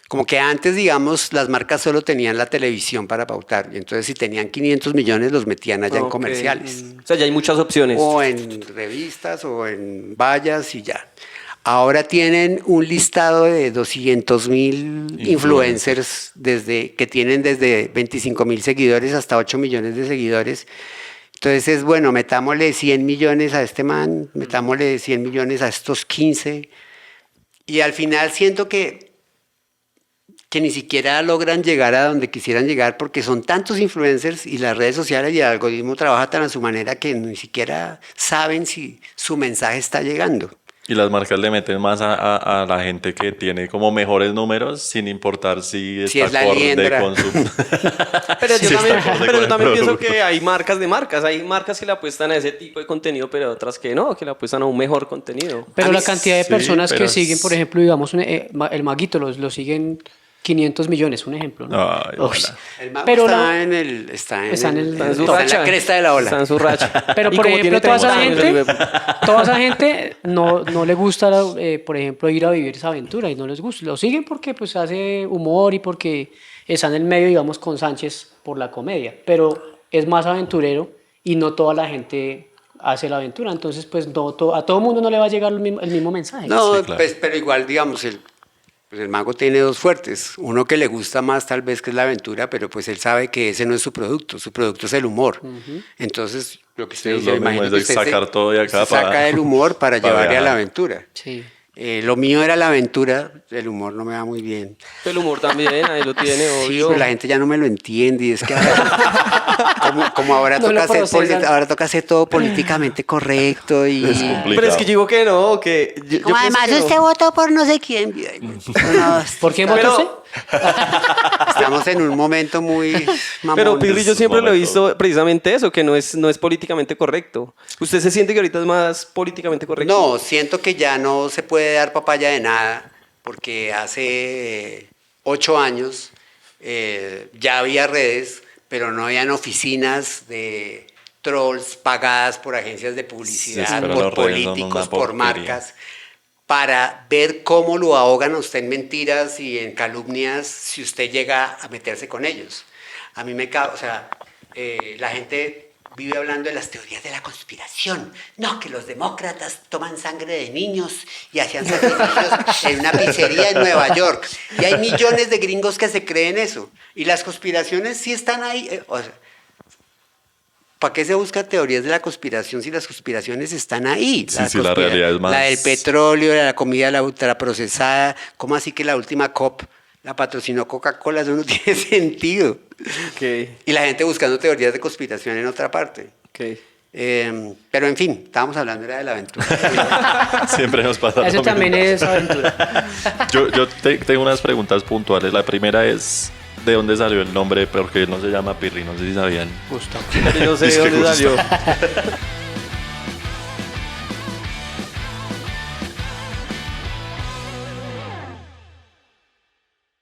D: Como que antes, digamos, las marcas solo tenían la televisión para pautar. Y entonces, si tenían 500 millones, los metían allá en comerciales.
E: O sea, ya hay muchas opciones.
D: O en revistas, o en vallas y ya. Ahora tienen un listado de 200.000 influencers que tienen desde 25.000 seguidores hasta 8 millones de seguidores. Entonces, es bueno, metámosle 100 millones a este man, metámosle 100 millones a estos 15. Y al final siento que ni siquiera logran llegar a donde quisieran llegar porque son tantos influencers y las redes sociales y el algoritmo trabaja tan a su manera que ni siquiera saben si su mensaje está llegando.
A: Y las marcas le meten más a la gente que tiene como mejores números sin importar si está acorde con su...
E: Pero yo también pienso que hay marcas de marcas. Hay marcas que le apuestan a ese tipo de contenido, pero otras que no, que le apuestan a un mejor contenido.
C: Pero la cantidad de personas que siguen, por ejemplo, digamos, el Maguito, lo siguen 500 millones, un ejemplo, ¿no?
A: Ay,
D: el Mago está en la cresta de la ola.
E: Está en su racha.
C: Pero, por ejemplo, toda esa gente no le gusta, por ejemplo, ir a vivir esa aventura y no les gusta. Lo siguen porque pues hace humor y porque está en el medio, digamos, con Sánchez por la comedia. Pero es más aventurero y no toda la gente hace la aventura. Entonces, pues a todo mundo no le va a llegar el mismo mensaje.
D: No, sí, claro. Pues, pero igual, digamos, el Mago tiene dos fuertes, uno que le gusta más tal vez que es la aventura, pero pues él sabe que ese no es su producto es el humor. Entonces, lo que usted dice, imagino que usted
A: sacar todo de acá
D: saca el humor para llevarle a la aventura.
C: Sí.
D: Lo mío era la aventura, el humor no me va muy bien.
E: El humor también, ahí lo tiene, obvio.
D: Pero la gente ya no me lo entiende y es que como ahora, ahora toca hacer todo políticamente correcto y...
E: Pero es que yo digo que no, que...
D: además usted votó por no sé quién.
C: ¿Por qué votó usted?
D: Estamos en un momento muy mamón.
E: Pero Pirri, yo siempre lo he visto precisamente eso, que no es políticamente correcto. ¿Usted se siente que ahorita es más políticamente correcto?
D: No, siento que ya no se puede dar papaya de nada, porque hace 8 años ya había redes, pero no habían oficinas de trolls pagadas por agencias de publicidad, por políticos, por marcas, para ver cómo lo ahogan a usted en mentiras y en calumnias si usted llega a meterse con ellos. A mí la gente vive hablando de las teorías de la conspiración. No, que los demócratas toman sangre de niños y hacían sacrificios en una pizzería en Nueva York. Y hay millones de gringos que se creen eso. Y las conspiraciones sí están ahí. ¿para qué se busca teorías de la conspiración si las conspiraciones están ahí?
A: Sí, la realidad es más...
D: La del petróleo, la comida, la ultraprocesada. ¿Cómo así que la última COP la patrocinó Coca-Cola? Eso no tiene sentido.
E: Okay.
D: Y la gente buscando teorías de conspiración en otra parte.
E: Okay.
D: Pero en fin, estábamos hablando era de la aventura.
A: Siempre nos pasa
C: Eso
A: lo
C: también
A: mismo.
C: es aventura.
A: Yo tengo unas preguntas puntuales. La primera es, ¿de dónde salió el nombre? Porque no se llama Pirri, no sé si sabían.
C: Gustavo.
E: Yo no sé
A: Es
E: de
A: que
E: dónde
A: Gustavo.
E: salió.